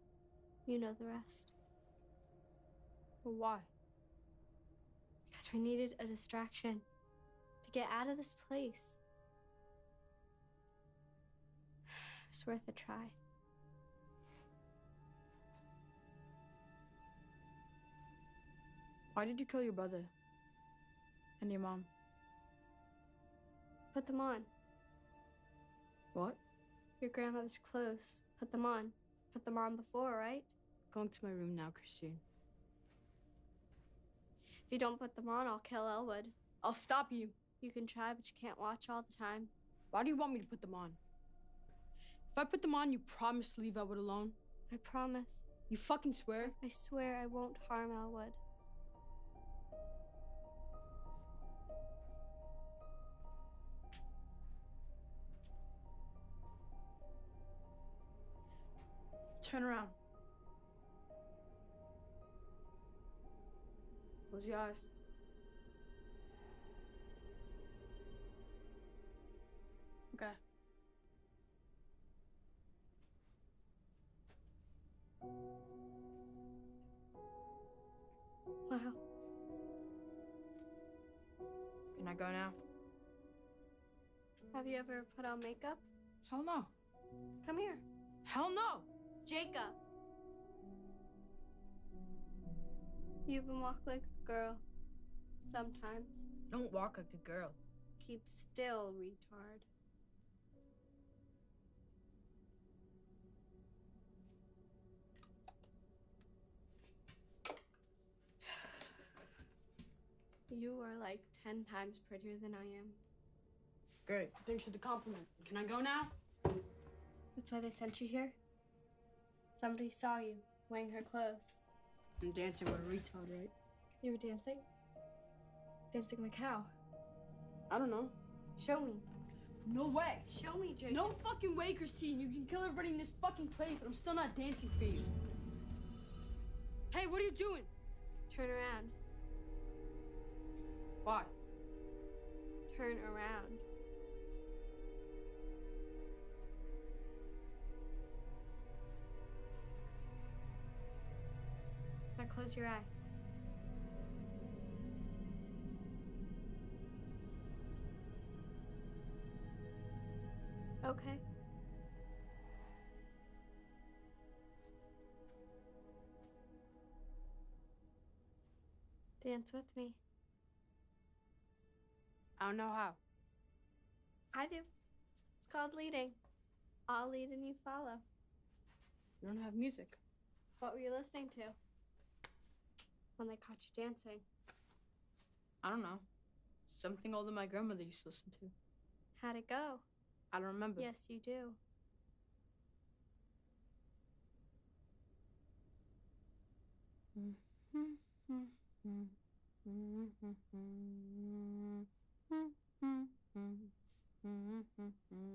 you know the rest. Well, why? Because we needed a distraction to get out of this place. It's worth a try. Why did you kill your brother? And your mom? Put them on. What? Your grandmother's clothes. Put them on. Put them on before, right? Going to my room now, Christine. If you don't put them on, I'll kill Elwood. I'll stop you. You can try, but you can't watch all the time. Why do you want me to put them on? If I put them on, you promise to leave Elwood alone? I promise. You fucking swear? I swear I won't harm Elwood. Turn around. Close your eyes. Okay. Wow. Can I go now? Have you ever put on makeup? Hell no. Come here. Hell no! Jacob. You even walk like a girl. Sometimes. Don't walk like a girl. Keep still, retard. You are like 10 times prettier than I am. Great. Thanks for the compliment. Can I go now? That's why they sent you here? Somebody saw you wearing her clothes. I'm dancing with a retard, right? You were dancing? Dancing like how? I don't know. Show me. No way. Show me, Jacob. No fucking way, Christine. You can kill everybody in this fucking place, but I'm still not dancing for you. Hey, what are you doing? Turn around. Why? Turn around. Now close your eyes. Okay. Dance with me. I don't know how. I do. It's called leading. I'll lead and you follow. You don't have music. What were you listening to when they caught you dancing? I don't know. Something older my grandmother used to listen to. How'd it go? I don't remember. Yes, you do.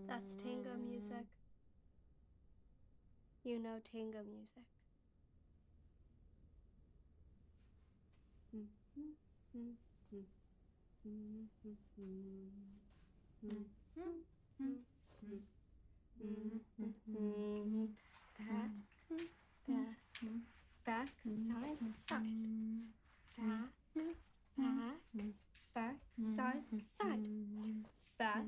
That's tango music. You know tango music. Back, side, side. Back, side, side. Back,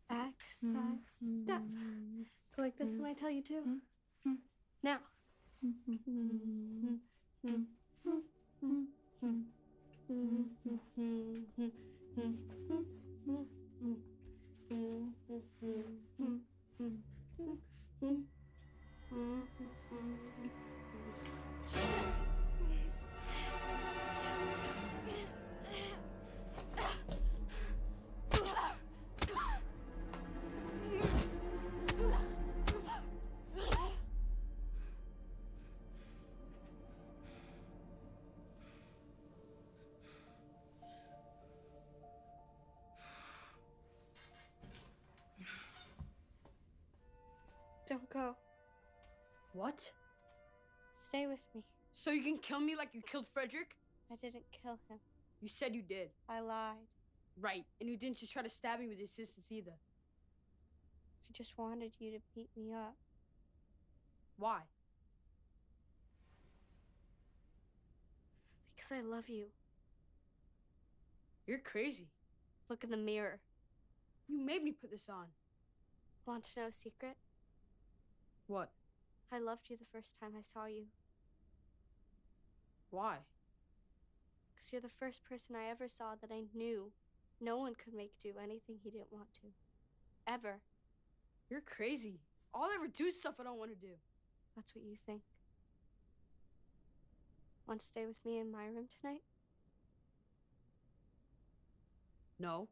back, side, step. Go like this when I tell you to. Now. Don't go. What? Stay with me. So you can kill me like you killed Frederick? I didn't kill him. You said you did. I lied. Right. And you didn't just try to stab me with your sisters either. I just wanted you to beat me up. Why? Because I love you. You're crazy. Look in the mirror. You made me put this on. Want to know a secret? What? I loved you the first time I saw you. Why? Because you're the first person I ever saw that I knew no one could make do anything he didn't want to. Ever. You're crazy. I'll ever do stuff I don't want to do. That's what you think. Want to stay with me in my room tonight? No.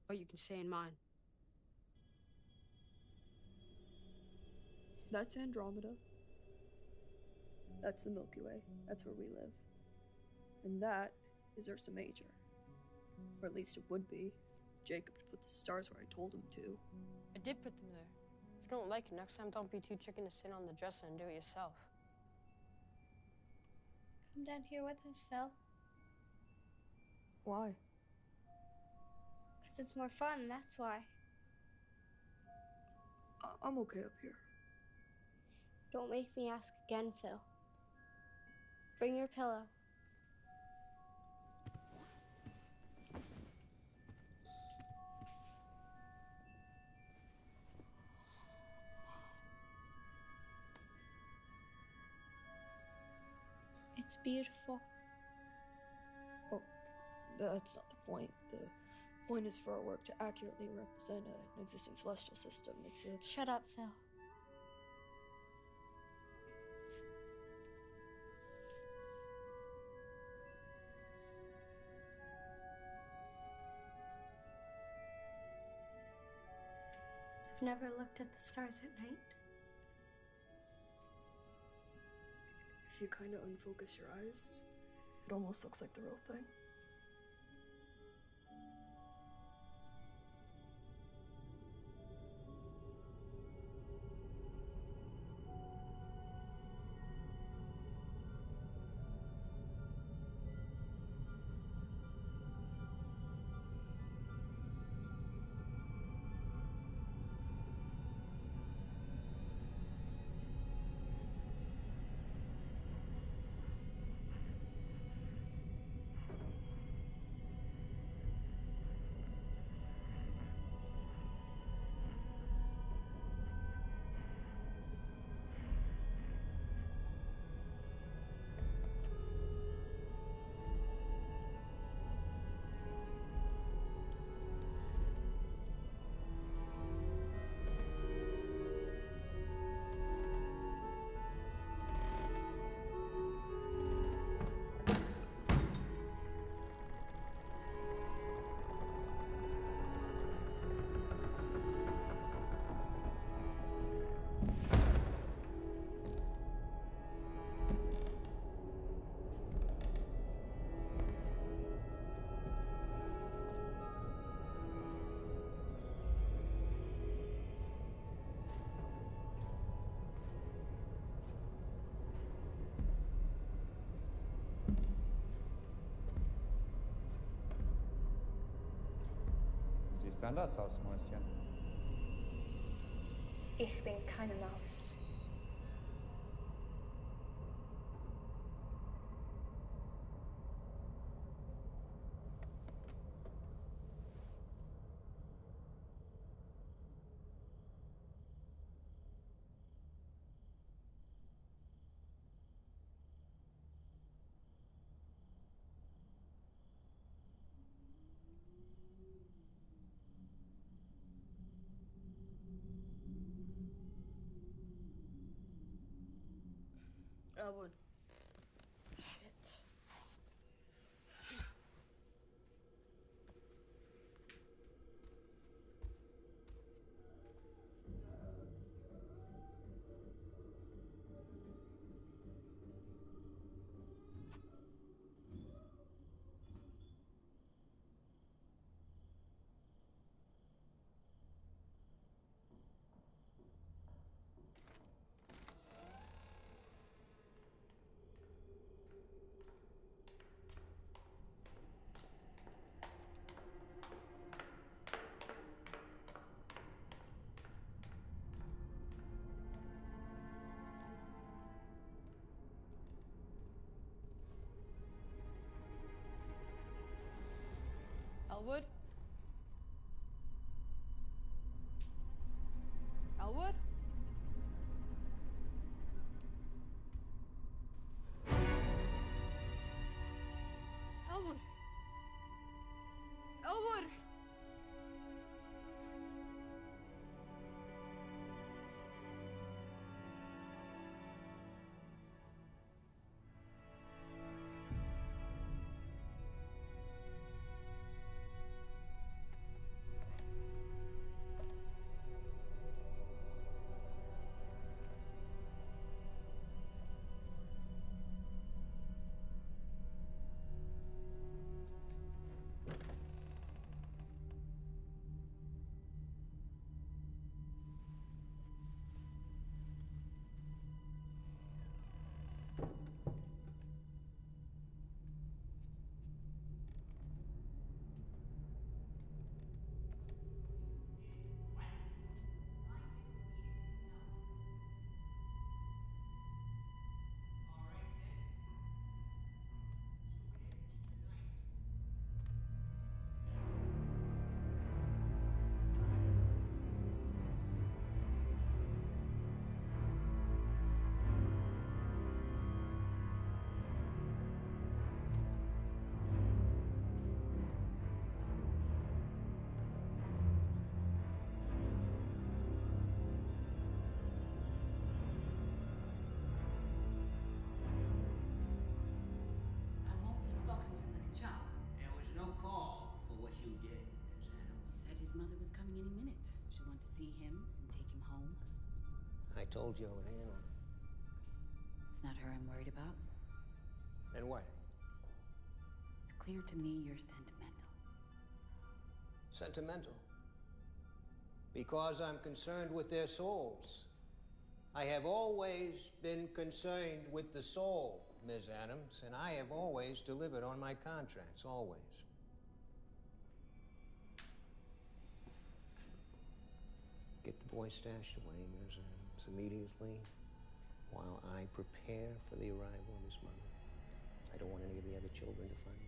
But you can stay in mine. That's Andromeda. That's the Milky Way. That's where we live. And that is Ursa Major. Or at least it would be. Jacob put the stars where I told him to. I did put them there. If you don't like it, next time don't be too chicken to sit on the dresser and do it yourself. Come down here with us, Phil. Why? Because it's more fun, that's why. I'm okay up here. Don't make me ask again, Phil. Bring your pillow. It's beautiful. Oh, that's not the point. The point is for our work to accurately represent an existing celestial system. It's a... Shut up, Phil. I've never looked at the stars at night. If you kind of unfocus your eyes, it almost looks like the real thing. Sie ist ein Lasshausmäuschen. Ich bin keine Maus. Elwood. Shit. Elwood? Elwood? Elwood! Elwood! Mother was coming any minute. She wanted to see him and take him home. I told you I would handle it. It's not her I'm worried about. Then what? It's clear to me you're sentimental. Sentimental? Because I'm concerned with their souls. I have always been concerned with the soul, Ms. Adams, and I have always delivered on my contracts, always. Get the boy stashed away, Ms. Adams, immediately, while I prepare for the arrival of his mother. I don't want any of the other children to find me.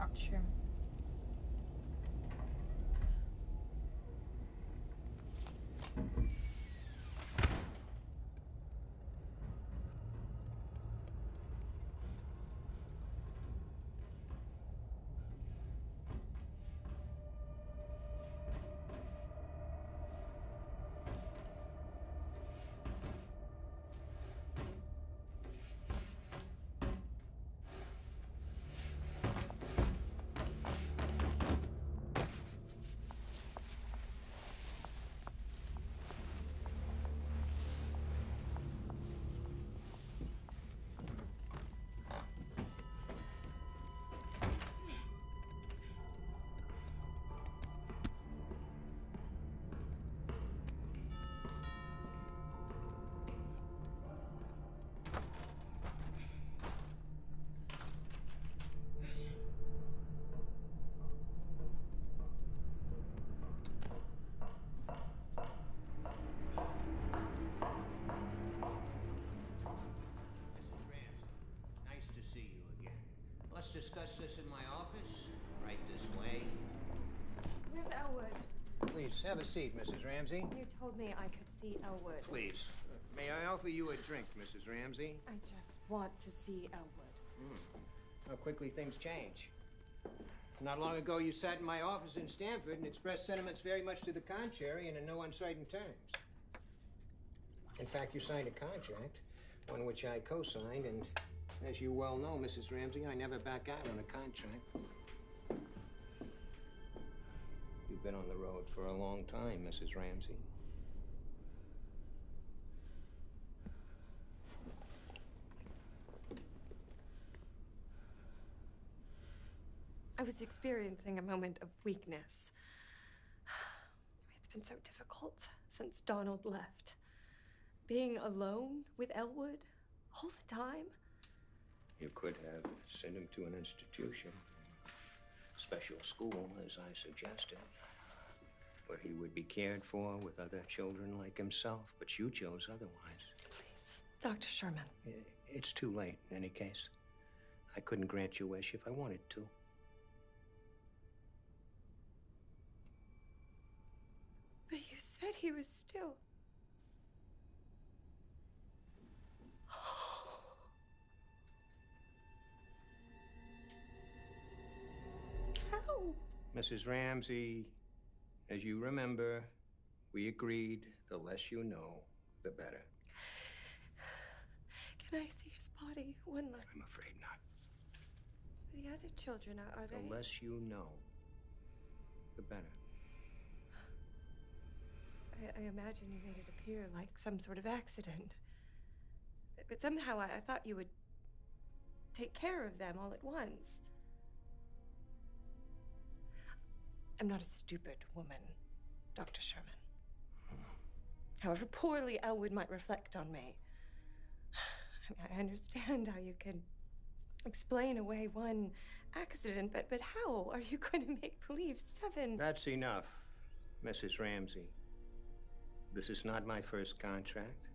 Dr. Sherman. Let's discuss this in my office. Right this way. Where's Elwood? Please, have a seat, Mrs. Ramsey. You told me I could see Elwood. Please. May I offer you a drink, Mrs. Ramsey? I just want to see Elwood. How quickly things change. Not long ago, you sat in my office in Stanford and expressed sentiments very much to the contrary and in no uncertain terms. In fact, you signed a contract, one which I co-signed, and as you well know, Mrs. Ramsey, I never back out on a contract. You've been on the road for a long time, Mrs. Ramsey. I was experiencing a moment of weakness. It's been so difficult since Donald left. Being alone with Elwood all the time. You could have sent him to an institution, special school, as I suggested, where he would be cared for with other children like himself, but you chose otherwise. Please, Dr. Sherman. It's too late, in any case. I couldn't grant your wish if I wanted to. But you said he was still... How? Mrs. Ramsey, as you remember, we agreed the less you know, the better. Can I see his body one last? I'm afraid not. The other children, are they? The less you know, the better. I imagine you made it appear like some sort of accident. But somehow I thought you would take care of them all at once. I'm not a stupid woman, Dr. Sherman. However poorly Elwood might reflect on me, I understand how you can explain away one accident, but how are you going to make believe 7? That's enough, Mrs. Ramsey. This is not my first contract.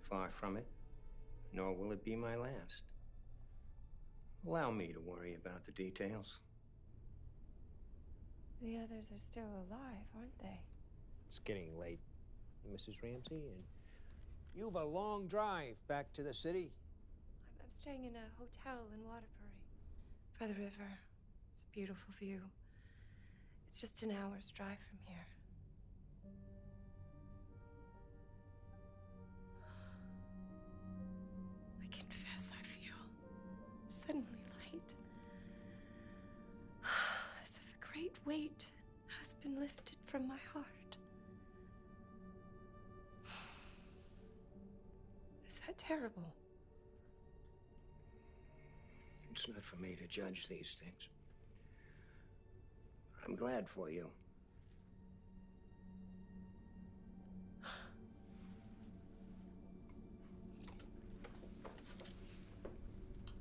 Far from it. Nor will it be my last. Allow me to worry about the details. The others are still alive, aren't they? It's getting late, Mrs. Ramsey, and you've a long drive back to the city. I'm staying in a hotel in Waterbury, by the river. It's a beautiful view. It's just an hour's drive from here. I confess I feel suddenly light. As if a great weight has been lifted from my heart. Is that terrible? It's not for me to judge these things. I'm glad for you.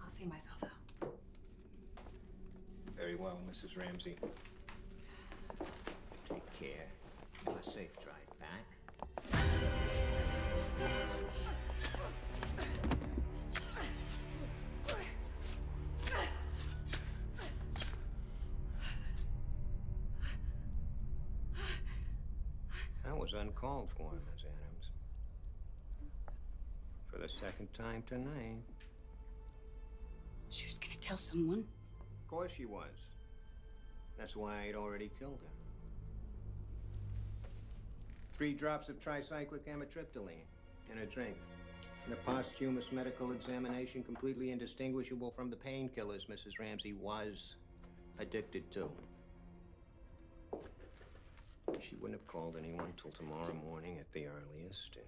I'll see myself out. Very well, Mrs. Ramsey. Take care. Have a safe drive back. was uncalled for, Miss Adams. For the second time tonight. She was gonna tell someone. Of course she was. That's why I'd already killed her. 3 drops of tricyclic amitriptyline in a drink. And a posthumous medical examination completely indistinguishable from the painkillers Mrs. Ramsey was addicted to. She wouldn't have called anyone till tomorrow morning at the earliest, and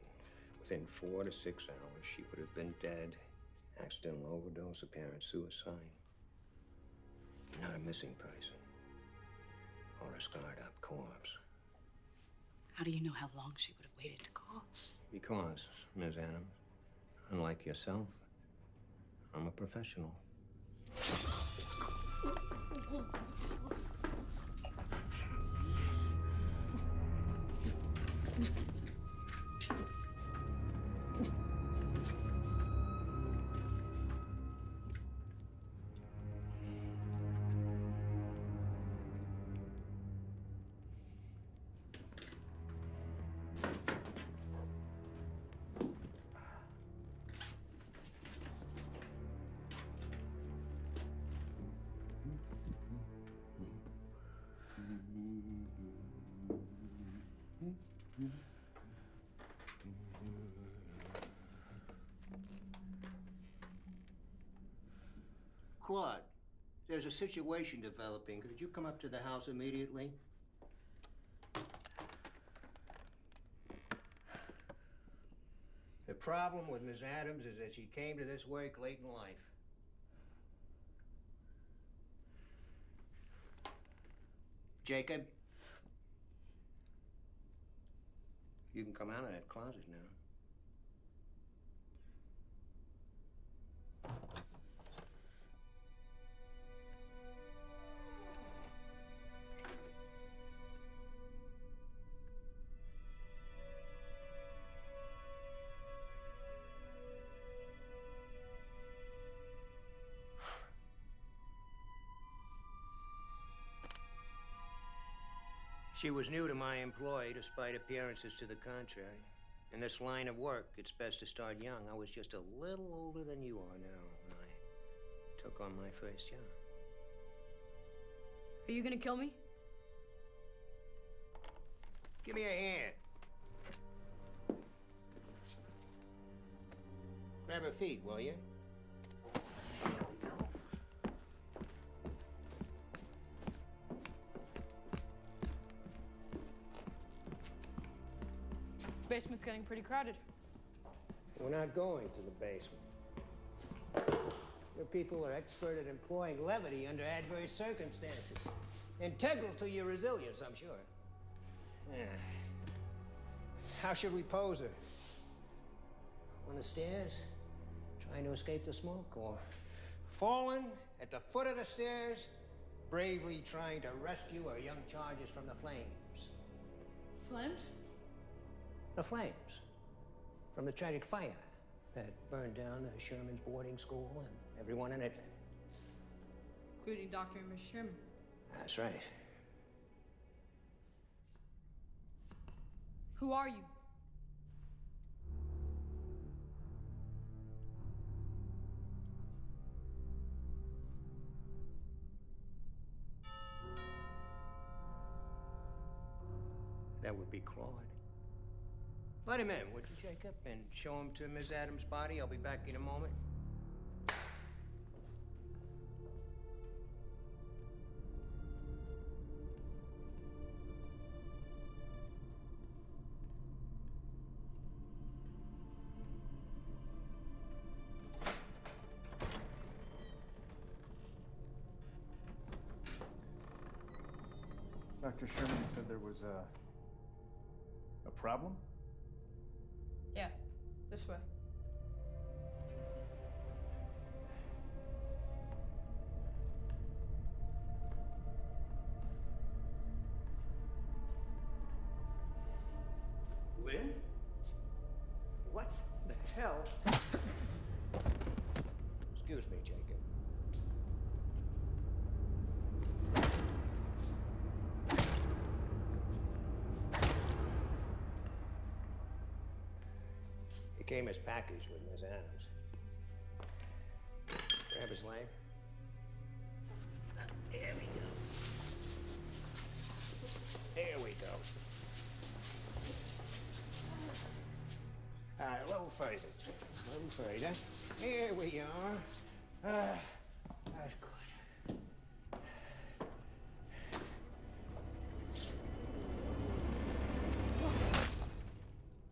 within 4 to 6 hours, she would have been dead. Accidental overdose, apparent suicide. Not a missing person. Or a scarred-up corpse. How do you know how long she would have waited to call? Because, Ms. Adams, unlike yourself, I'm a professional. Claude, there's a situation developing. Could you come up to the house immediately? The problem with Miss Adams is that she came to this work late in life. Jacob, you can come out of that closet now. She was new to my employ, despite appearances to the contrary. In this line of work, it's best to start young. I was just a little older than you are now when I took on my first job. Are you gonna kill me? Give me a hand. Grab her feet, will you? Basement's getting pretty crowded. We're not going to the basement. Your people are expert at employing levity under adverse circumstances. Integral to your resilience, I'm sure. Yeah. How should we pose her? On the stairs, trying to escape the smoke, or fallen at the foot of the stairs, bravely trying to rescue our young charges from the flames? Flames? The flames from the tragic fire that burned down the Sherman's boarding school and everyone in it. Including Dr. and Miss Sherman. That's right. Who are you? That would be Claude. Let him in, would you, Jacob? And show him to Miss Adams' body. I'll be back in a moment. Dr. Sherman said there was a problem? Yeah, this way. Lynn? What the hell? Excuse me, Jacob. came as packaged with Miss Adams. Grab his leg. There we go. There we go. All right, a little further. A little further. Here we are. That's good.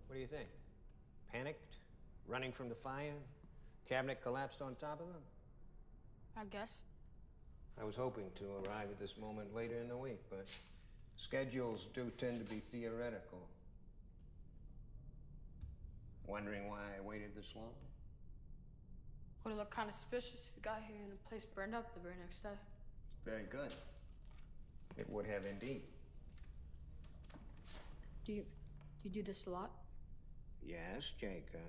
What do you think? Panicked? Running from the fire? Cabinet collapsed on top of him? I guess. I was hoping to arrive at this moment later in the week, but schedules do tend to be theoretical. Wondering why I waited this long? Would it look kind of suspicious if we got here and the place burned up the very next day? Very good. It would have indeed. Do you do this a lot? Yes, Jacob.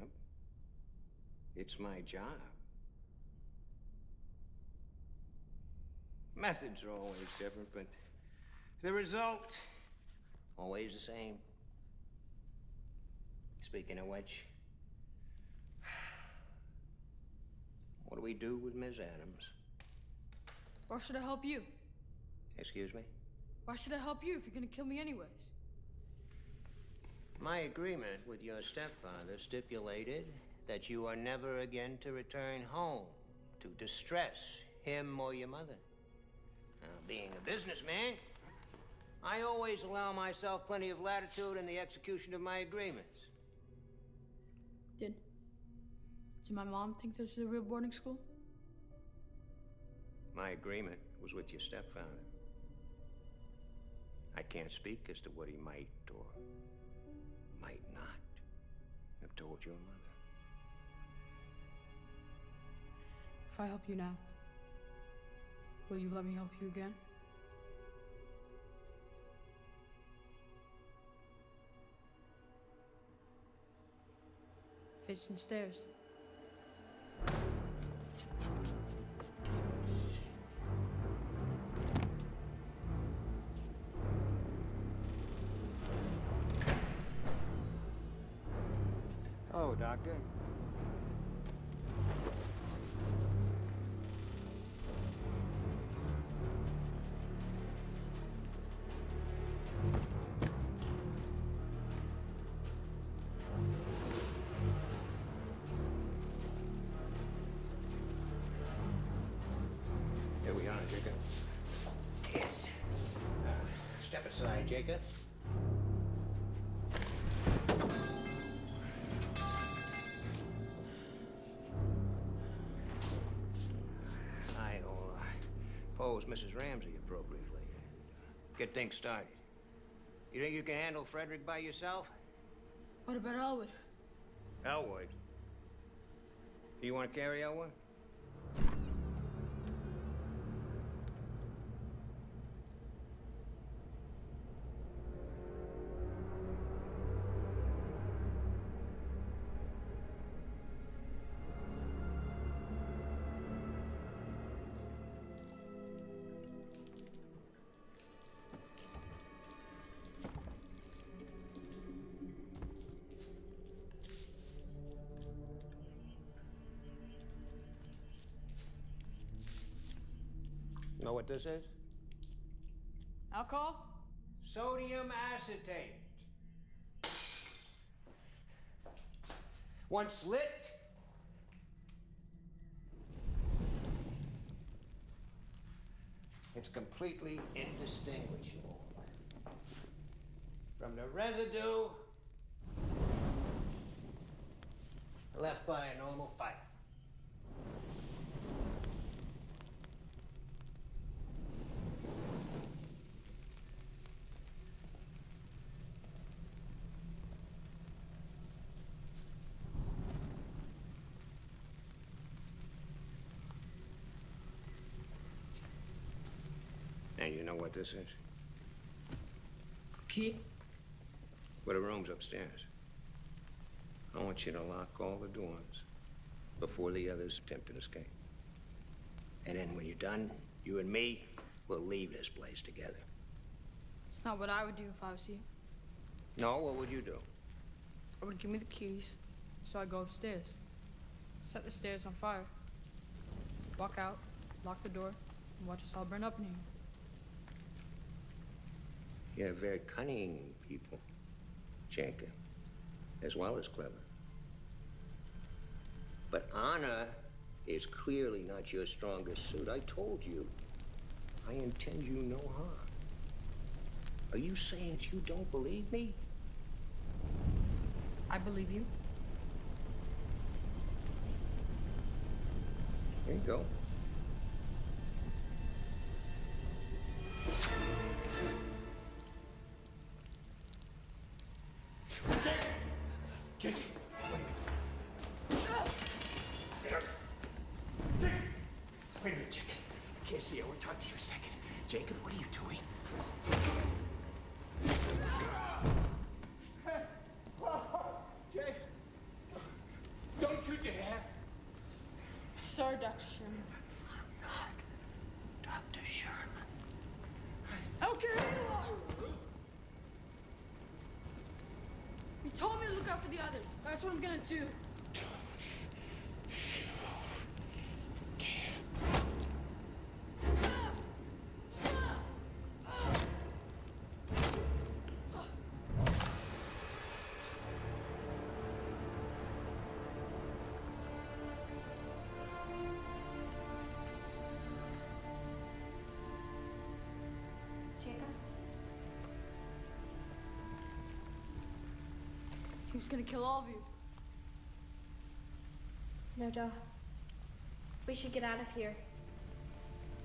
It's my job. Methods are always different, but the result, always the same. Speaking of which, what do we do with Miss Adams? Why should I help you? Excuse me? Why should I help you if you're gonna kill me anyways? My agreement with your stepfather stipulated that you are never again to return home to distress him or your mother. Now, being a businessman, I always allow myself plenty of latitude in the execution of my agreements. Did my mom think this was a real boarding school? My agreement was with your stepfather. I can't speak as to what he might or might not have told your mother. If I help you now, will you let me help you again? Facing the stairs. Hello, Doctor. Here we are, Jacob. Yes. Step aside, Jacob. I'll pose Mrs. Ramsey appropriately and get things started. You think you can handle Frederick by yourself? What about Elwood? Elwood? Do you want to carry Elwood? Know what this is? Alcohol? Sodium acetate. Once lit, it's completely indistinguishable from the residue left by a normal fire. And you know what this is? Key? For the rooms upstairs. I want you to lock all the doors before the others attempt an escape. And then when you're done, you and me will leave this place together. It's not what I would do if I was you. No, what would you do? I would give me the keys, So I go upstairs, set the stairs on fire, walk out, lock the door, and watch us all burn up in here. You're very cunning people, Jacob, as well as clever. But honor is clearly not your strongest suit. I told you. I intend you no harm. Are you saying that you don't believe me? I believe you. Here you go. Jake! Wait a minute, Jacob. Can't see you. We'll talk to you in a second. Jacob, what are you doing? Jake! Don't you dare! Sorry, Dr. Sherman. Dr. Sherman. I don't care who you are! You told me to look out for the others. That's what I'm gonna do. He was gonna kill all of you. No, Joe. We should get out of here.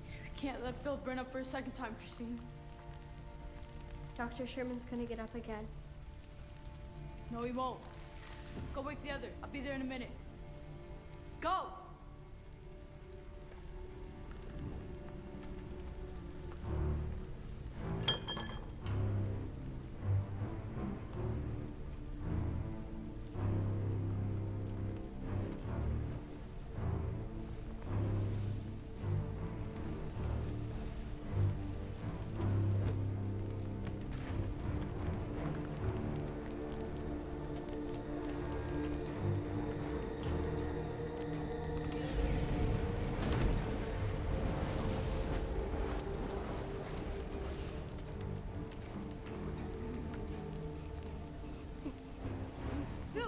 We can't let Phil burn up for a second time, Christine. Dr. Sherman's gonna get up again. No, he won't. Go wake the other. I'll be there in a minute. Go!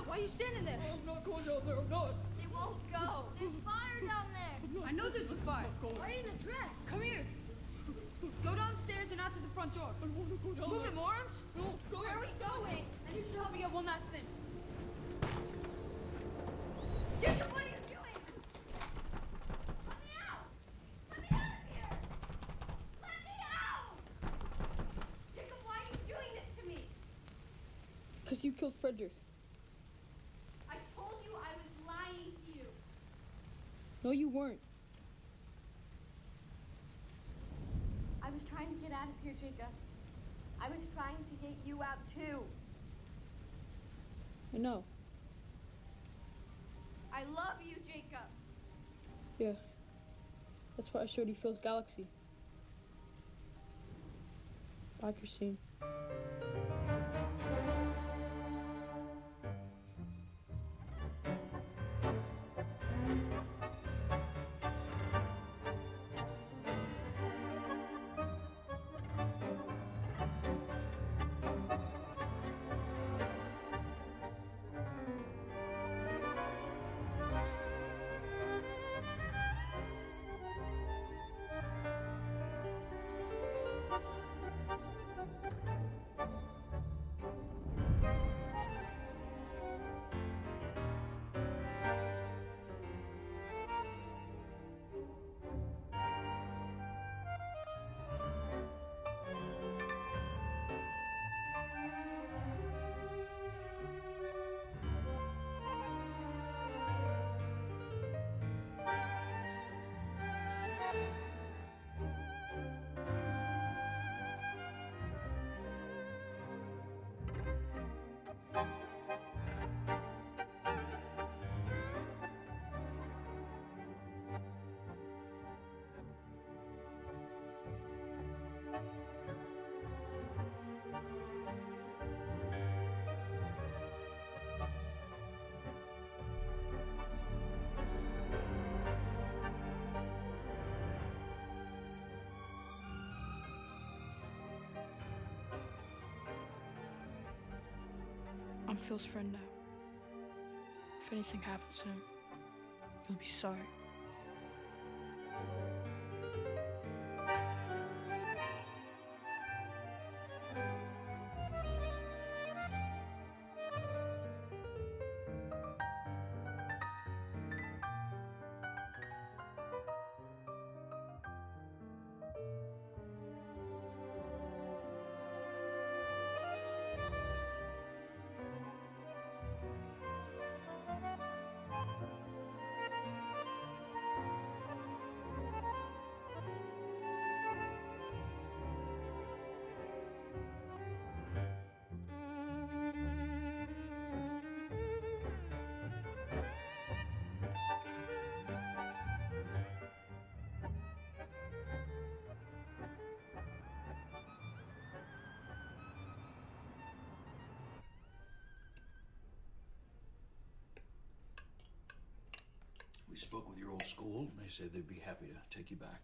Why are you standing there? I'm not going down there, I'm not. It won't go. There's fire down there. I know there's a fire. Why are you in a dress? Come here. Go downstairs and out to the front door. I want to go down Move there. it, morons. No, go. Where are we going? I need you to help me get one last thing. Jacob, what are you doing? Let me out! Let me out of here! Let me out! Jacob, why are you doing this to me? Because you killed Frederick. I told you I was lying to you. No, you weren't. I was trying to get out of here, Jacob. I was trying to get you out too. I know. I love you, Jacob. Yeah. That's why I showed you Phil's galaxy. Bye, Christine. Phil's friend now. If anything happens to him, you'll be sorry. We spoke with your old school. They said they'd be happy to take you back.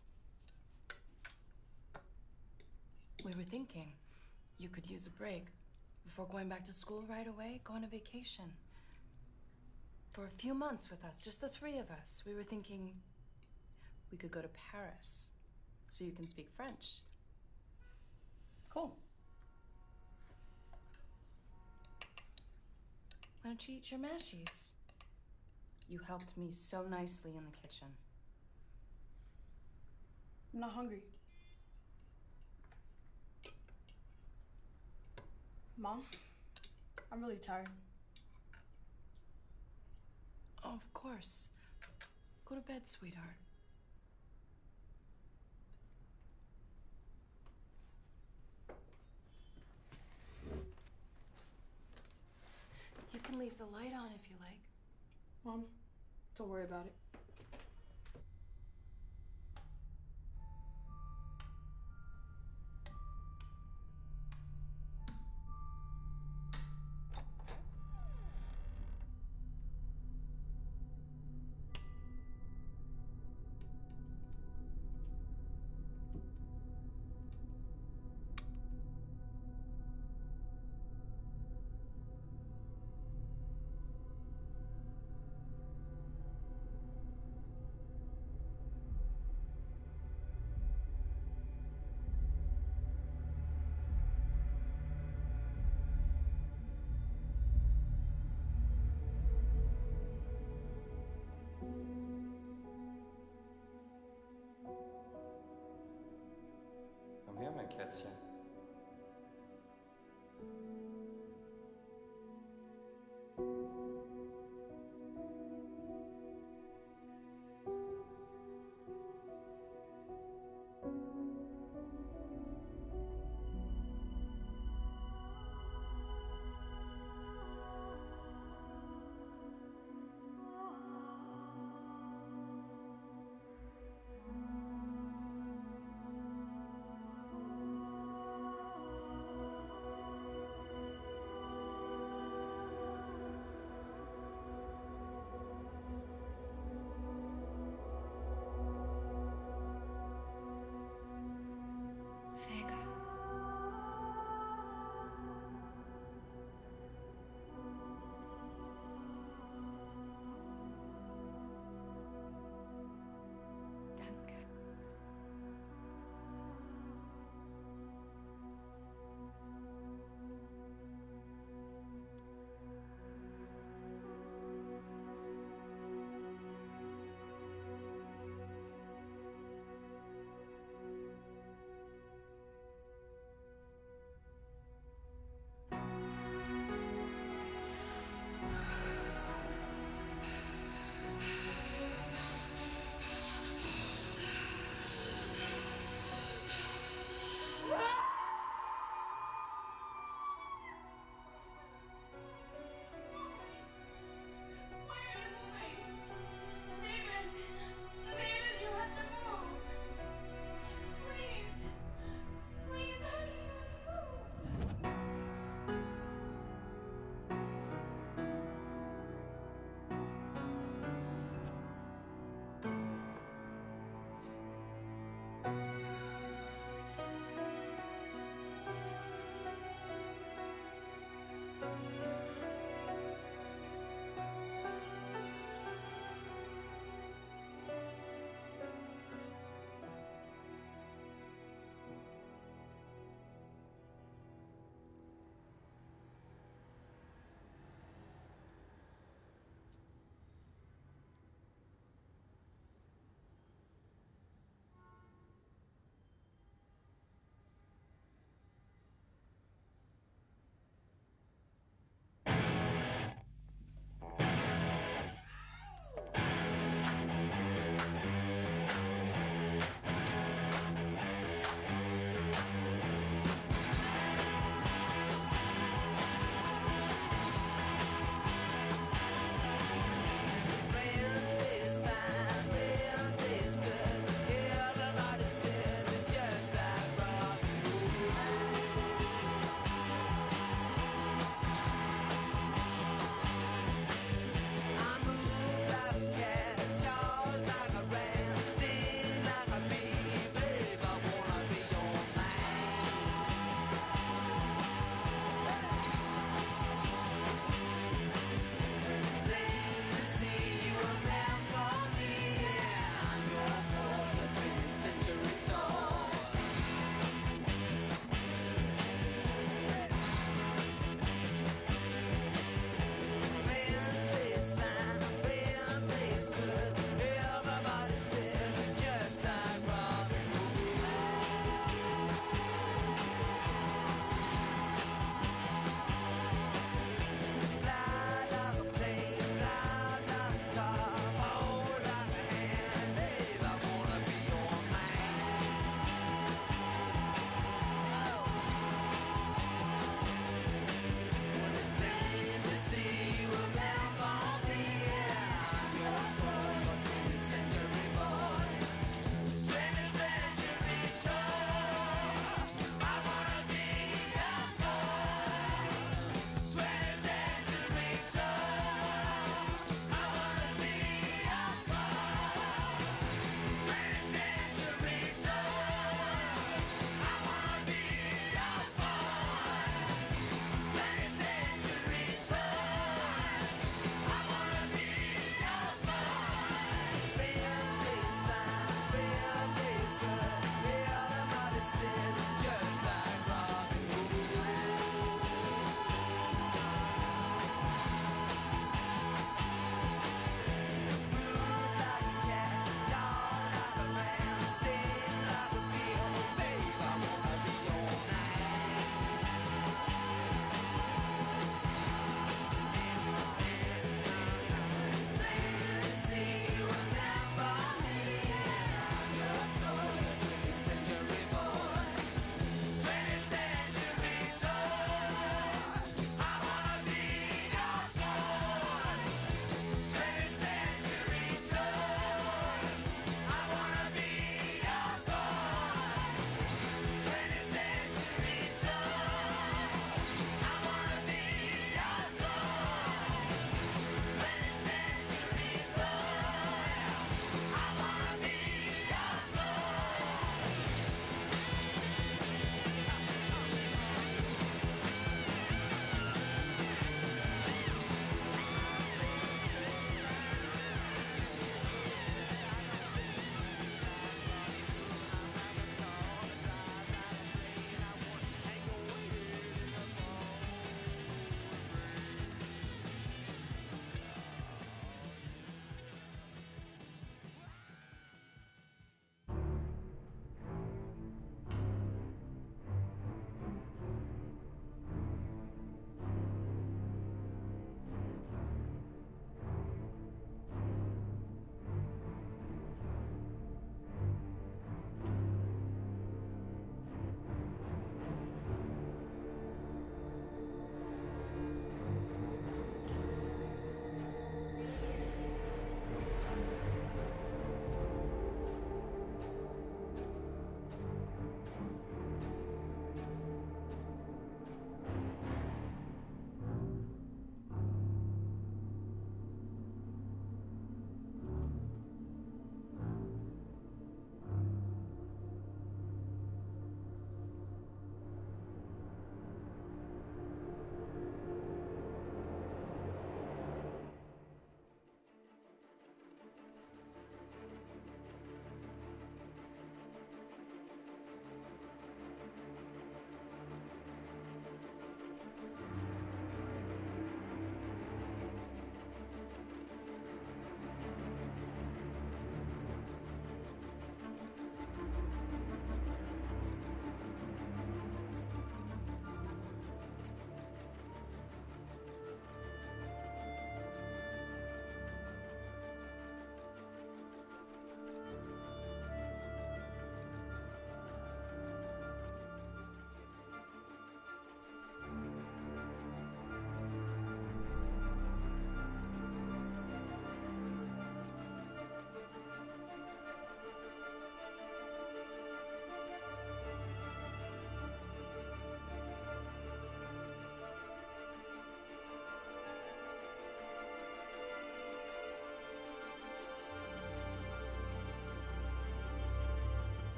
We were thinking you could use a break before going back to school right away. Go on a vacation. For a few months with us, just the three of us. We were thinking we could go to Paris so you can speak French. Cool. Why don't you eat your mashies? You helped me so nicely in the kitchen. I'm not hungry. Mom, I'm really tired. Oh, of course. Go to bed, sweetheart. You can leave the light on if you like. Mom, don't worry about it. Komm her, mein Kätzchen.